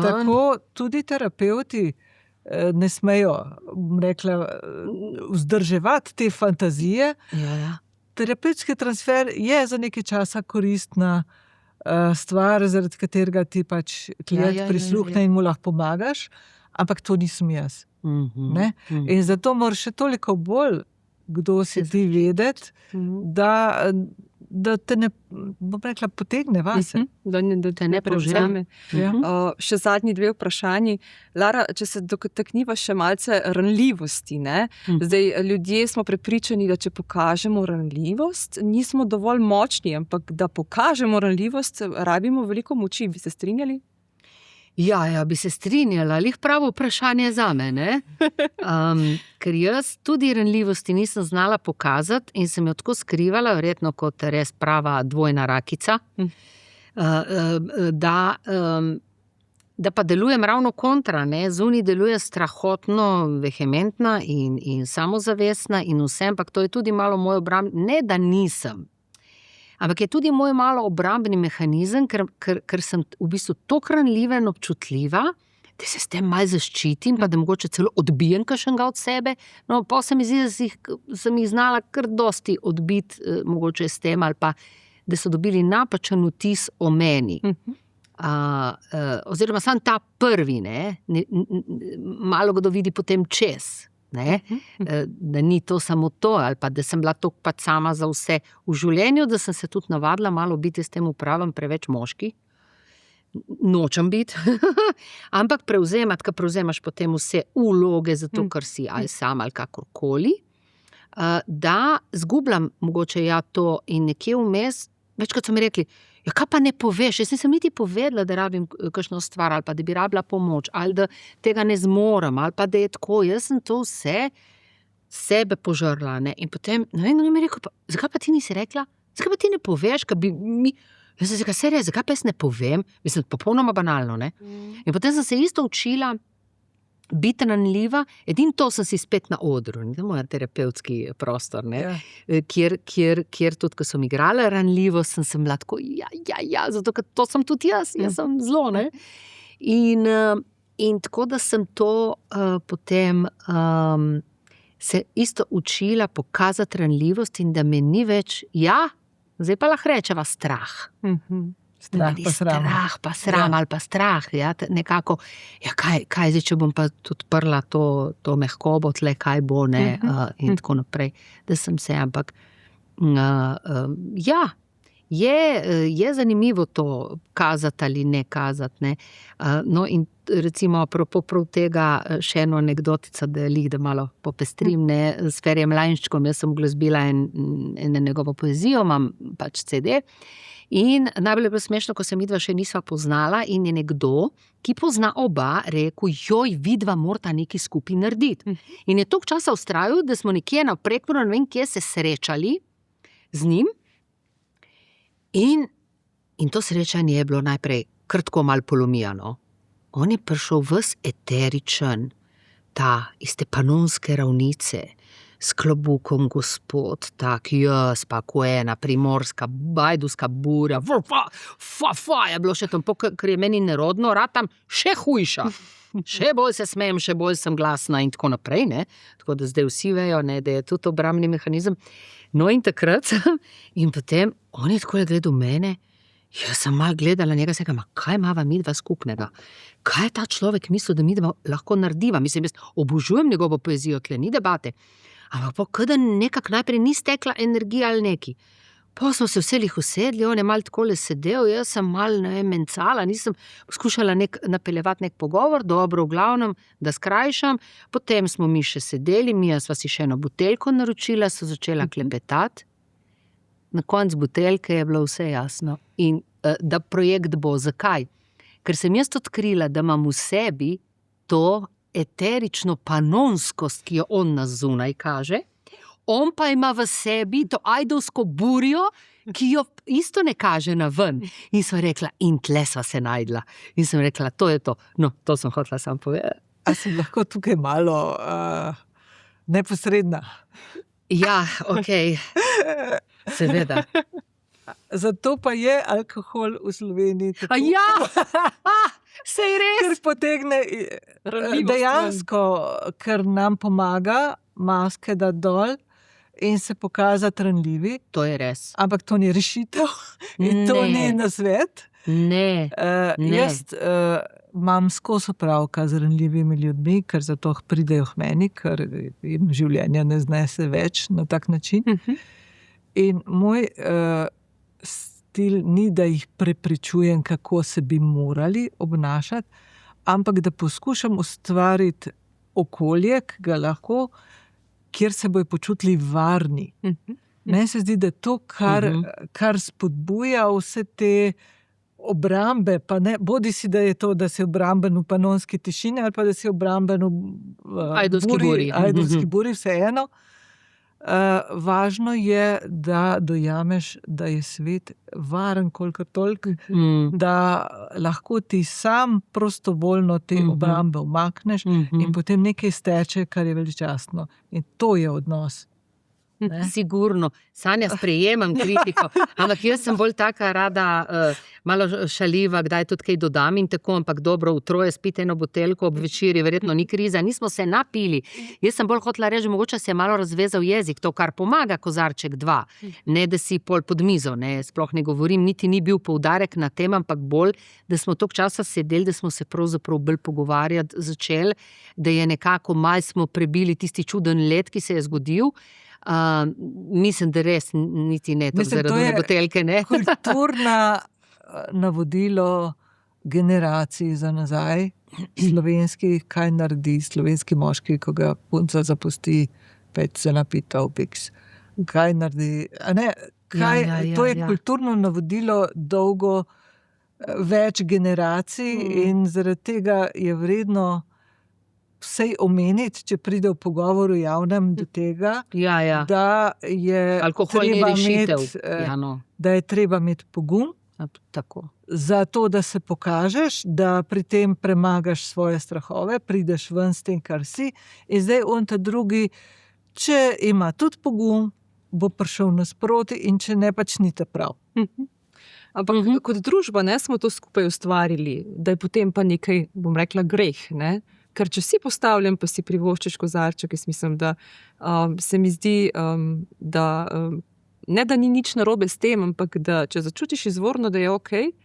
Tako tudi terapevti ne smejo, rekla, vzdrževati te fantazije. Terapevtski transfer je za nekaj časa koristna stvar, zaradi katerega ti pač klient prisluhne in mu lahko pomagaš, ampak to nisem jaz. In zato moraš še toliko bolj, kdo si ti vedeti, da te ne, bom rekla, potegne vase. Da te ne prevzame. Še zadnji 2 vprašanji. Lara, če se dotakniva še malce ranljivosti, ne? Zdaj, ljudje smo prepričani, da če pokažemo ranljivost, nismo dovolj močni, ampak da pokažemo ranljivost, rabimo veliko moči. Bi se strinjali? Ja, bi se strinjala, lih pravo vprašanje zame, ne? Ker jaz tudi ranljivosti nisem znala pokazati in sem jo tako skrivala, verjetno kot res prava dvojna rakica, da pa delujem ravno kontra, ne? Zunaj deluje strahotno, vehementna in samozavestna in vse, ampak to je tudi malo moj ne da nisem, ampak je tudi moj malo obrambni mehanizem, ker sem v bistvu tako ranljiva in občutljiva, da se s tem malo zaščitim, pa da mogoče celo odbijem kakšnega od sebe. No, pa se mi zdi, da sem jih znala kar dosti odbiti, mogoče s tem, ali pa da so dobili napačen vtis o meni. Oziroma sam ta prvi, ne, malo kdo vidi potem čez. Ne? Da ni to samo to, ali pa da sem bila toliko pač sama za vse v življenju, da sem se tudi navadila malo biti s tem upravom preveč moški. Nočem biti, ampak prevzemati, ker prevzemaš potem vse vloge, zato ker si ali sam ali kakorkoli, da zgubljam mogoče to in nekje vmes, večkrat so mi rekli, ja, kaj pa ne poveš, jaz nisem niti povedala, da rabim kakšno stvar, ali pa da bi rabila pomoč, ali da tega ne zmorem, ali pa da je tako, jaz sem to vse sebe požrla, ne, in potem, ne vem, mi je rekel, pa, zakaj pa ti nisi rekla, zakaj pa ti ne poveš, kaj bi mi, jaz sem se rekla, zakaj pa jaz ne povem, mislim, popolnoma banalno, ne, in potem sem se isto učila biti ranljiva, edino to sem si spet na odru, to je moj terapevtski prostor, ne? Kjer tudi, ko sem igrala ranljivo, sem bila tako, zato ker to sem tudi jaz sem zelo, ne? In tako, da sem to potem se isto učila pokazati ranljivost in da me ni več, zdaj pa lahko rečeva strah. Strah pa sram. Ali pa strah, nekako, kaj zdaj, če bom pa tudi prla to mehkobo, tle, kaj bo, ne, in tako naprej, da sem se, ampak je zanimivo to kazati ali ne kazati, ne, no, in recimo prav tega še eno anekdotico, da malo popestrim, ne, s Ferjem Lajnščkom, jaz sem glasbila eno njegovo poezijo, imam pač CD. In najbolj je bilo smešno, ko se midva še nisva poznala in je nekdo, ki pozna oba, rekel, vidva morata nekaj skupaj narediti. In je toliko časa vztrajal, da smo nekje na Prekmurju, ne vem kje, se srečali z njim. In to srečanje je bilo najprej kar tako malo polomijano. On je prišel ves eteričen, iz te Panonske ravnice, s klobukom gospod, tak jaz, pa ko ena primorska, bajduska burja, je bilo še tam, ker je meni nerodno, ratam še hujša. Še bolj se smejem, še bolj sem glasna in tako naprej, ne. Tako da zdaj vsi vejo, ne, da je tudi obrambni mehanizem. No in takrat, in potem, on je tako gledal mene, jaz sem malo gledala njega, se rekla, kaj imava midva skupnega? Kaj je ta človek mislil, da midva lahko narediva? Mislim, jaz obožujem njegovo poezijo, tle ni debate. Ampak pa kada nekako najprej ni stekla energija ali neki. Pa smo se vse lih usedli, on je malo takole sedel, jaz sem malo, mencala, nisem poskušala napeljevati nek pogovor, dobro, v glavnem, da skrajšam. Potem smo mi še sedeli, sva si še eno buteljko naročila, so začela klepetati. Na koncu buteljke je bilo vse jasno. In da projekt bo, zakaj? Ker sem jaz odkrila, da imam v sebi to eterično panonskost, ki jo on nas zunaj kaže, on pa ima v sebi to ajdovsko burjo, ki jo isto ne kaže na ven. In sem rekla, in tle sva se najdla. In sem rekla, to je to. No, to sem hotela sam povedati. A sem lahko tukaj malo neposredna? Ja, okej. Seveda. Zato pa je alkohol v Sloveniji tako. Sej res. Ker potegne dejansko, ker nam pomaga maske da dol in se pokazati ranljivi. To je res. Ampak to ni rešitev in to ni nasvet. Ne. Jaz imam skozi opravka z ranljivimi ljudmi, ker zato pridejo k meni, ker jim življenje ne znese več na tak način. In moj stil ni, da jih prepričujem, kako se bi morali obnašati, ampak da poskušam ustvariti okolje, ki ga lahko, kjer se bojo počutili varni. Meni se zdi, da to, kar spodbuja vse te obrambe, pa ne, bodi si, da je to, da si obramben v panonski tišini, ali pa da si obramben v ajdovski buri, vseeno. Važno je, da dojameš, da je svet varen kolikor toliko, da lahko ti sam prostovoljno te obrambe umakneš in potem nekaj steče, kar je veličastno. In to je odnos. Ne? Sigurno. Sanja, sprejemam kritiko, ampak jaz sem bolj taka rada, malo šaljiva, kdaj tudi kaj dodam in tako, ampak dobro, v troje spite eno buteljko ob večerji, verjetno ni kriza, nismo se napili. Jaz sem bolj hotela reči, mogoče se je malo razvezal jezik, to, kar pomaga kozarček 2, ne da si pol pod mizo, ne, sploh ne govorim, niti ni bil poudarek na tem, ampak bolj, da smo toliko časa sedeli, da smo se pravzaprav bolj pogovarjati začeli, da je nekako malo smo prebili tisti čuden let, ki se je zgodil. Mislim, da res niti ne to zaradi buteljke, ne? Kulturna navodilo generacij za nazaj, slovenski, kaj naredi slovenski moški, ko ga punca zapusti, pet se napita v piks. Kaj naredi, to je kulturno navodilo dolgo več generacij in zaradi tega je vredno vsej omeniti, če pride v pogovoru javnem do tega, da je treba imeti pogum, tako. Za to, da se pokažeš, da pri tem premagaš svoje strahove, prideš ven s tem, kar si, in zdaj on ta drugi, če ima tudi pogum, bo prišel nasproti in če ne, pač ni ta prav. Ampak kot družba ne smo to skupaj ustvarili, da je potem pa nekaj, bom rekla, greh, ne? Ker če si postavljen, pa si privoščiš kozarček, jaz mislim, da se mi zdi, da ne da ni nič narobe s tem, ampak da če začutiš izvorno, da je okej.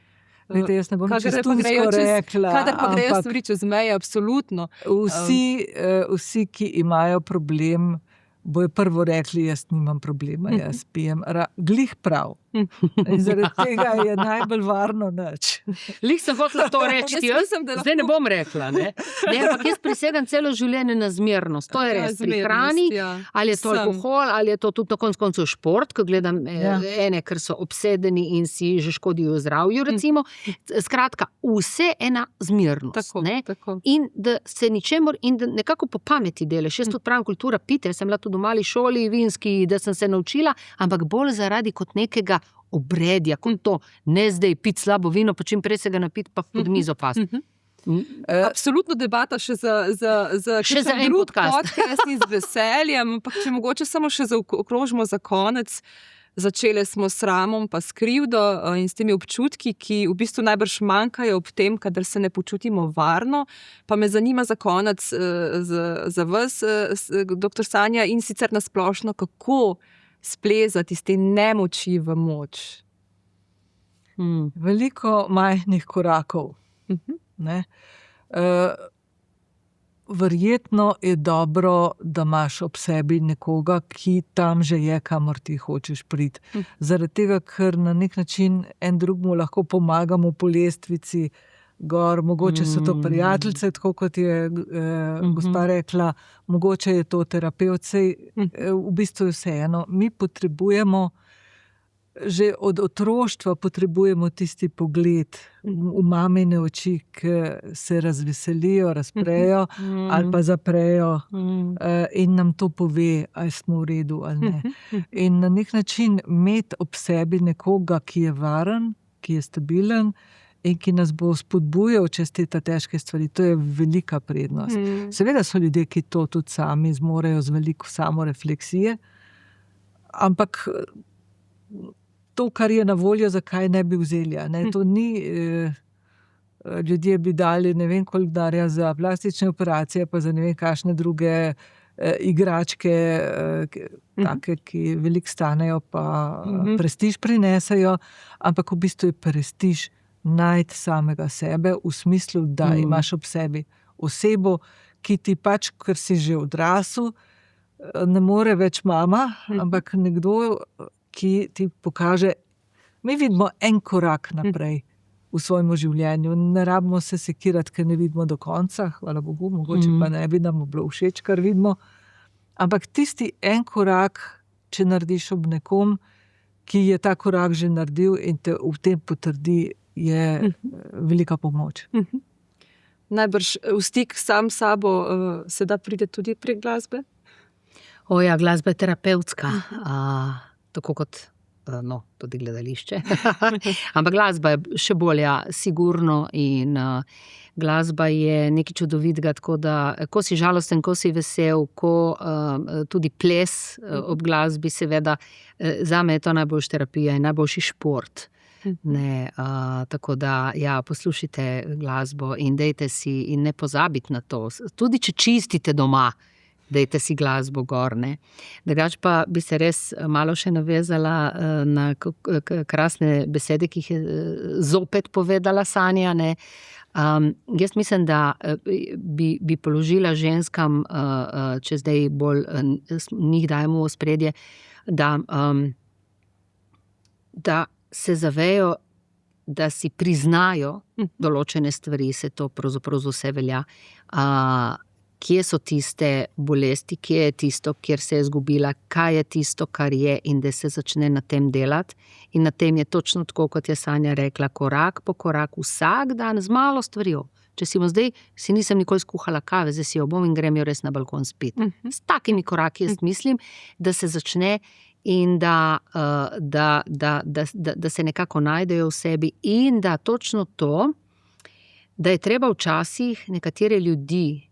Vete, jaz ne bom čistunsko rekla. Kadar pa grejo stvari čez meje, absolutno. Vsi, ki imajo problem, bojo prvo rekli, jaz nimam problema, jaz pijem glih prav. In zaradi tega je najbolj varno nič. Lih sem hotela to reči, zdaj ne bom rekla. Ne, ampak jaz prisegam celo življenje na zmernost. To je res pri hrani, ali je to alkohol, ali je to tudi na koncu šport, ko gledam ene, ker so obsedeni in si že škodijo zdravju, recimo. Skratka, vse ena zmernost. Tako. In da se ničemor, in da nekako po pameti delaš. Jaz tudi pravim kultura pite, sem bila tudi v mali šoli vinski, da sem se naučila, ampak bolj zaradi kot nekega obredja, kot to, ne zdaj piti slabo vino, pa čim prej se ga napiti, pa pod mizo pasti. Absolutno debata še za en podcast in z veseljem, ampak če mogoče samo še zaokrožimo za konec. Začele smo s sramom pa s krivdo in s temi občutki, ki v bistvu najbrž manjkajo ob tem, kadar se ne počutimo varno. Pa me zanima za konec za vas, dr. Sanja, in sicer nasplošno, kako splezati iz te nemoči v moč. Veliko majhnih korakov. Ne? Verjetno je dobro, da imaš ob sebi nekoga, ki tam že je, kamor ti hočeš priti. Zaradi tega, ker na nek način en drugmu lahko pomagamo po lestvici gor, mogoče so to prijateljice, tako kot je gospa rekla, mogoče je to terapevt, v bistvu je vseeno. Mi potrebujemo, že od otroštva potrebujemo tisti pogled v mamine oči, ki se razveselijo, razprejo ali pa zaprejo in nam to pove, ali smo v redu ali ne. In na nek način imeti ob sebi nekoga, ki je varen, ki je stabilen in ki nas bo spodbujal čez te težke stvari, to je velika prednost. Seveda so ljudje, ki to tudi sami zmorejo z veliko samorefleksije, ampak to, kar je na voljo, zakaj ne bi vzeli. Ne? To ni, ljudje bi dali ne vem koliko denarja za plastične operacije, pa za ne vem kakšne druge igračke, take, ki veliko stanejo, pa prestiž prinesejo, ampak v bistvu je prestiž najti samega sebe, v smislu, da imaš ob sebi osebo, ki ti pač, ker si že odrasel, ne more več mama, ampak nekdo, ki ti pokaže, mi vidimo en korak naprej v svojem življenju, ne rabimo se sekirati, ker ne vidimo do konca, hvala Bogu, mogoče pa ne bi nam bilo všeč, kar vidimo, ampak tisti en korak, če narediš ob nekom, ki je ta korak že naredil in te v tem potrdi, je velika pomoč. Najbrž v stik sam s sabo se da pride tudi prek glasbe? Ja, glasba je terapevtska, tako kot tudi gledališče. Ampak glasba je še bolj sigurno in glasba je nekaj čudovitega, tako da ko si žalosten, ko si vesel, ko tudi ples ob glasbi, seveda, zame je to najboljša terapija in najboljši šport. Tako da, poslušajte glasbo in dejte si in ne pozabiti na to. Tudi če čistite doma, dejte si glasbo gor, ne. Drugače pa bi se res malo še navezala na krasne besede, ki jih je zopet povedala Sanja, ne. Jaz mislim, da bi položila ženskam, če zdaj bolj njih dajemo v ospredje, da se zavejo, da si priznajo določene stvari, se to pravzaprav za vse velja, kje so tiste bolesti, kje je tisto, kjer se je izgubila, kaj je tisto, kar je, in da se začne na tem delati. In na tem je točno tako, kot je Sanja rekla, korak po korak, vsak dan z malo stvarjo. Če si nisem nikoli skuhala kave, zdaj si jo bom in grem jo res na balkon spit. S takimi koraki jaz mislim, da se začne in da se nekako najdejo v sebi in da točno to, da je treba včasih nekatere ljudi,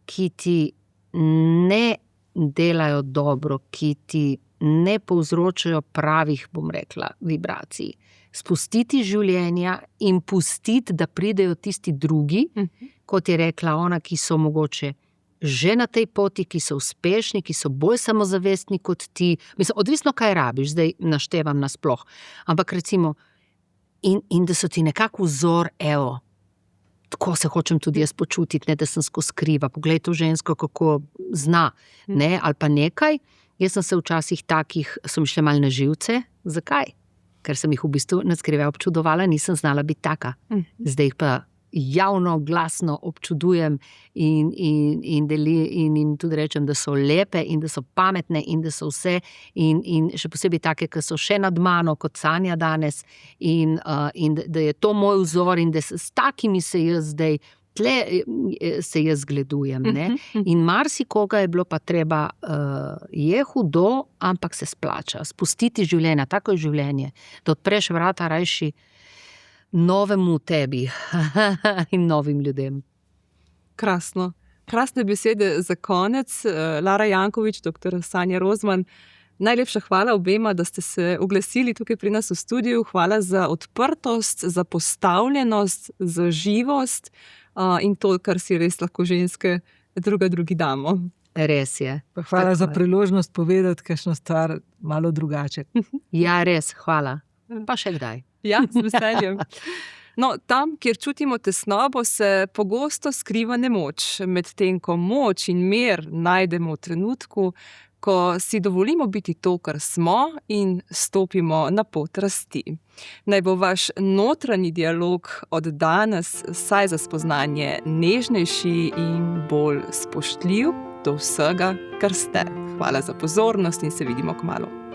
ki ti ne delajo dobro, ki ti ne povzročajo pravih, bom rekla, vibracij, spustiti življenja in pustiti, da pridejo tisti drugi, kot je rekla ona, ki so mogoče že na tej poti, ki so uspešni, ki so bolj samozavestni kot ti. Mislim, odvisno, kaj rabiš, zdaj naštevam nasploh. Ampak recimo, in da so ti nekako vzor, tako se hočem tudi jaz počutiti, ne da sem skozi kriva. Poglej to žensko, kako zna, ne, ali pa nekaj. Jaz sem se včasih takih, so mi šle malo na živce. Zakaj? Ker sem jih v bistvu naskrivaj občudovala, nisem znala biti taka. Zdaj jih pa javno, glasno občudujem in jim tudi rečem, da so lepe in da so pametne in da so vse in še posebej take, ki so še nad mano, kot Sanja danes in da je to moj vzor in da s takimi se jaz zdaj tle se jaz zgledujem, ne. In marsikoga je bilo pa treba, je hudo, ampak se splača. Spustiti življenja, tako je življenje, da odpreš vrata rajši novemu tebi in novim ljudem. Krasno. Krasne besede za konec. Lara Janković, dr. Sanja Rozman, najlepša hvala obema, da ste se oglasili tukaj pri nas v studiu. Hvala za odprtost, za postavljenost, za živost in to, kar si res lahko ženske drugi damo. Res je. Pa hvala za priložnost povedati kakšno stvar malo drugače. Ja, res, hvala. Pa še kdaj. Ja, z veseljem. No, tam, kjer čutimo tesnobo, se pogosto skriva nemoč. Medtem ko moč in mir najdemo v trenutku, ko si dovolimo biti to, kar smo in stopimo na pot rasti. Naj bo vaš notranji dialog od danes vsaj za spoznanje nežnejši in bolj spoštljiv do vsega, kar ste. Hvala za pozornost in se vidimo kmalu.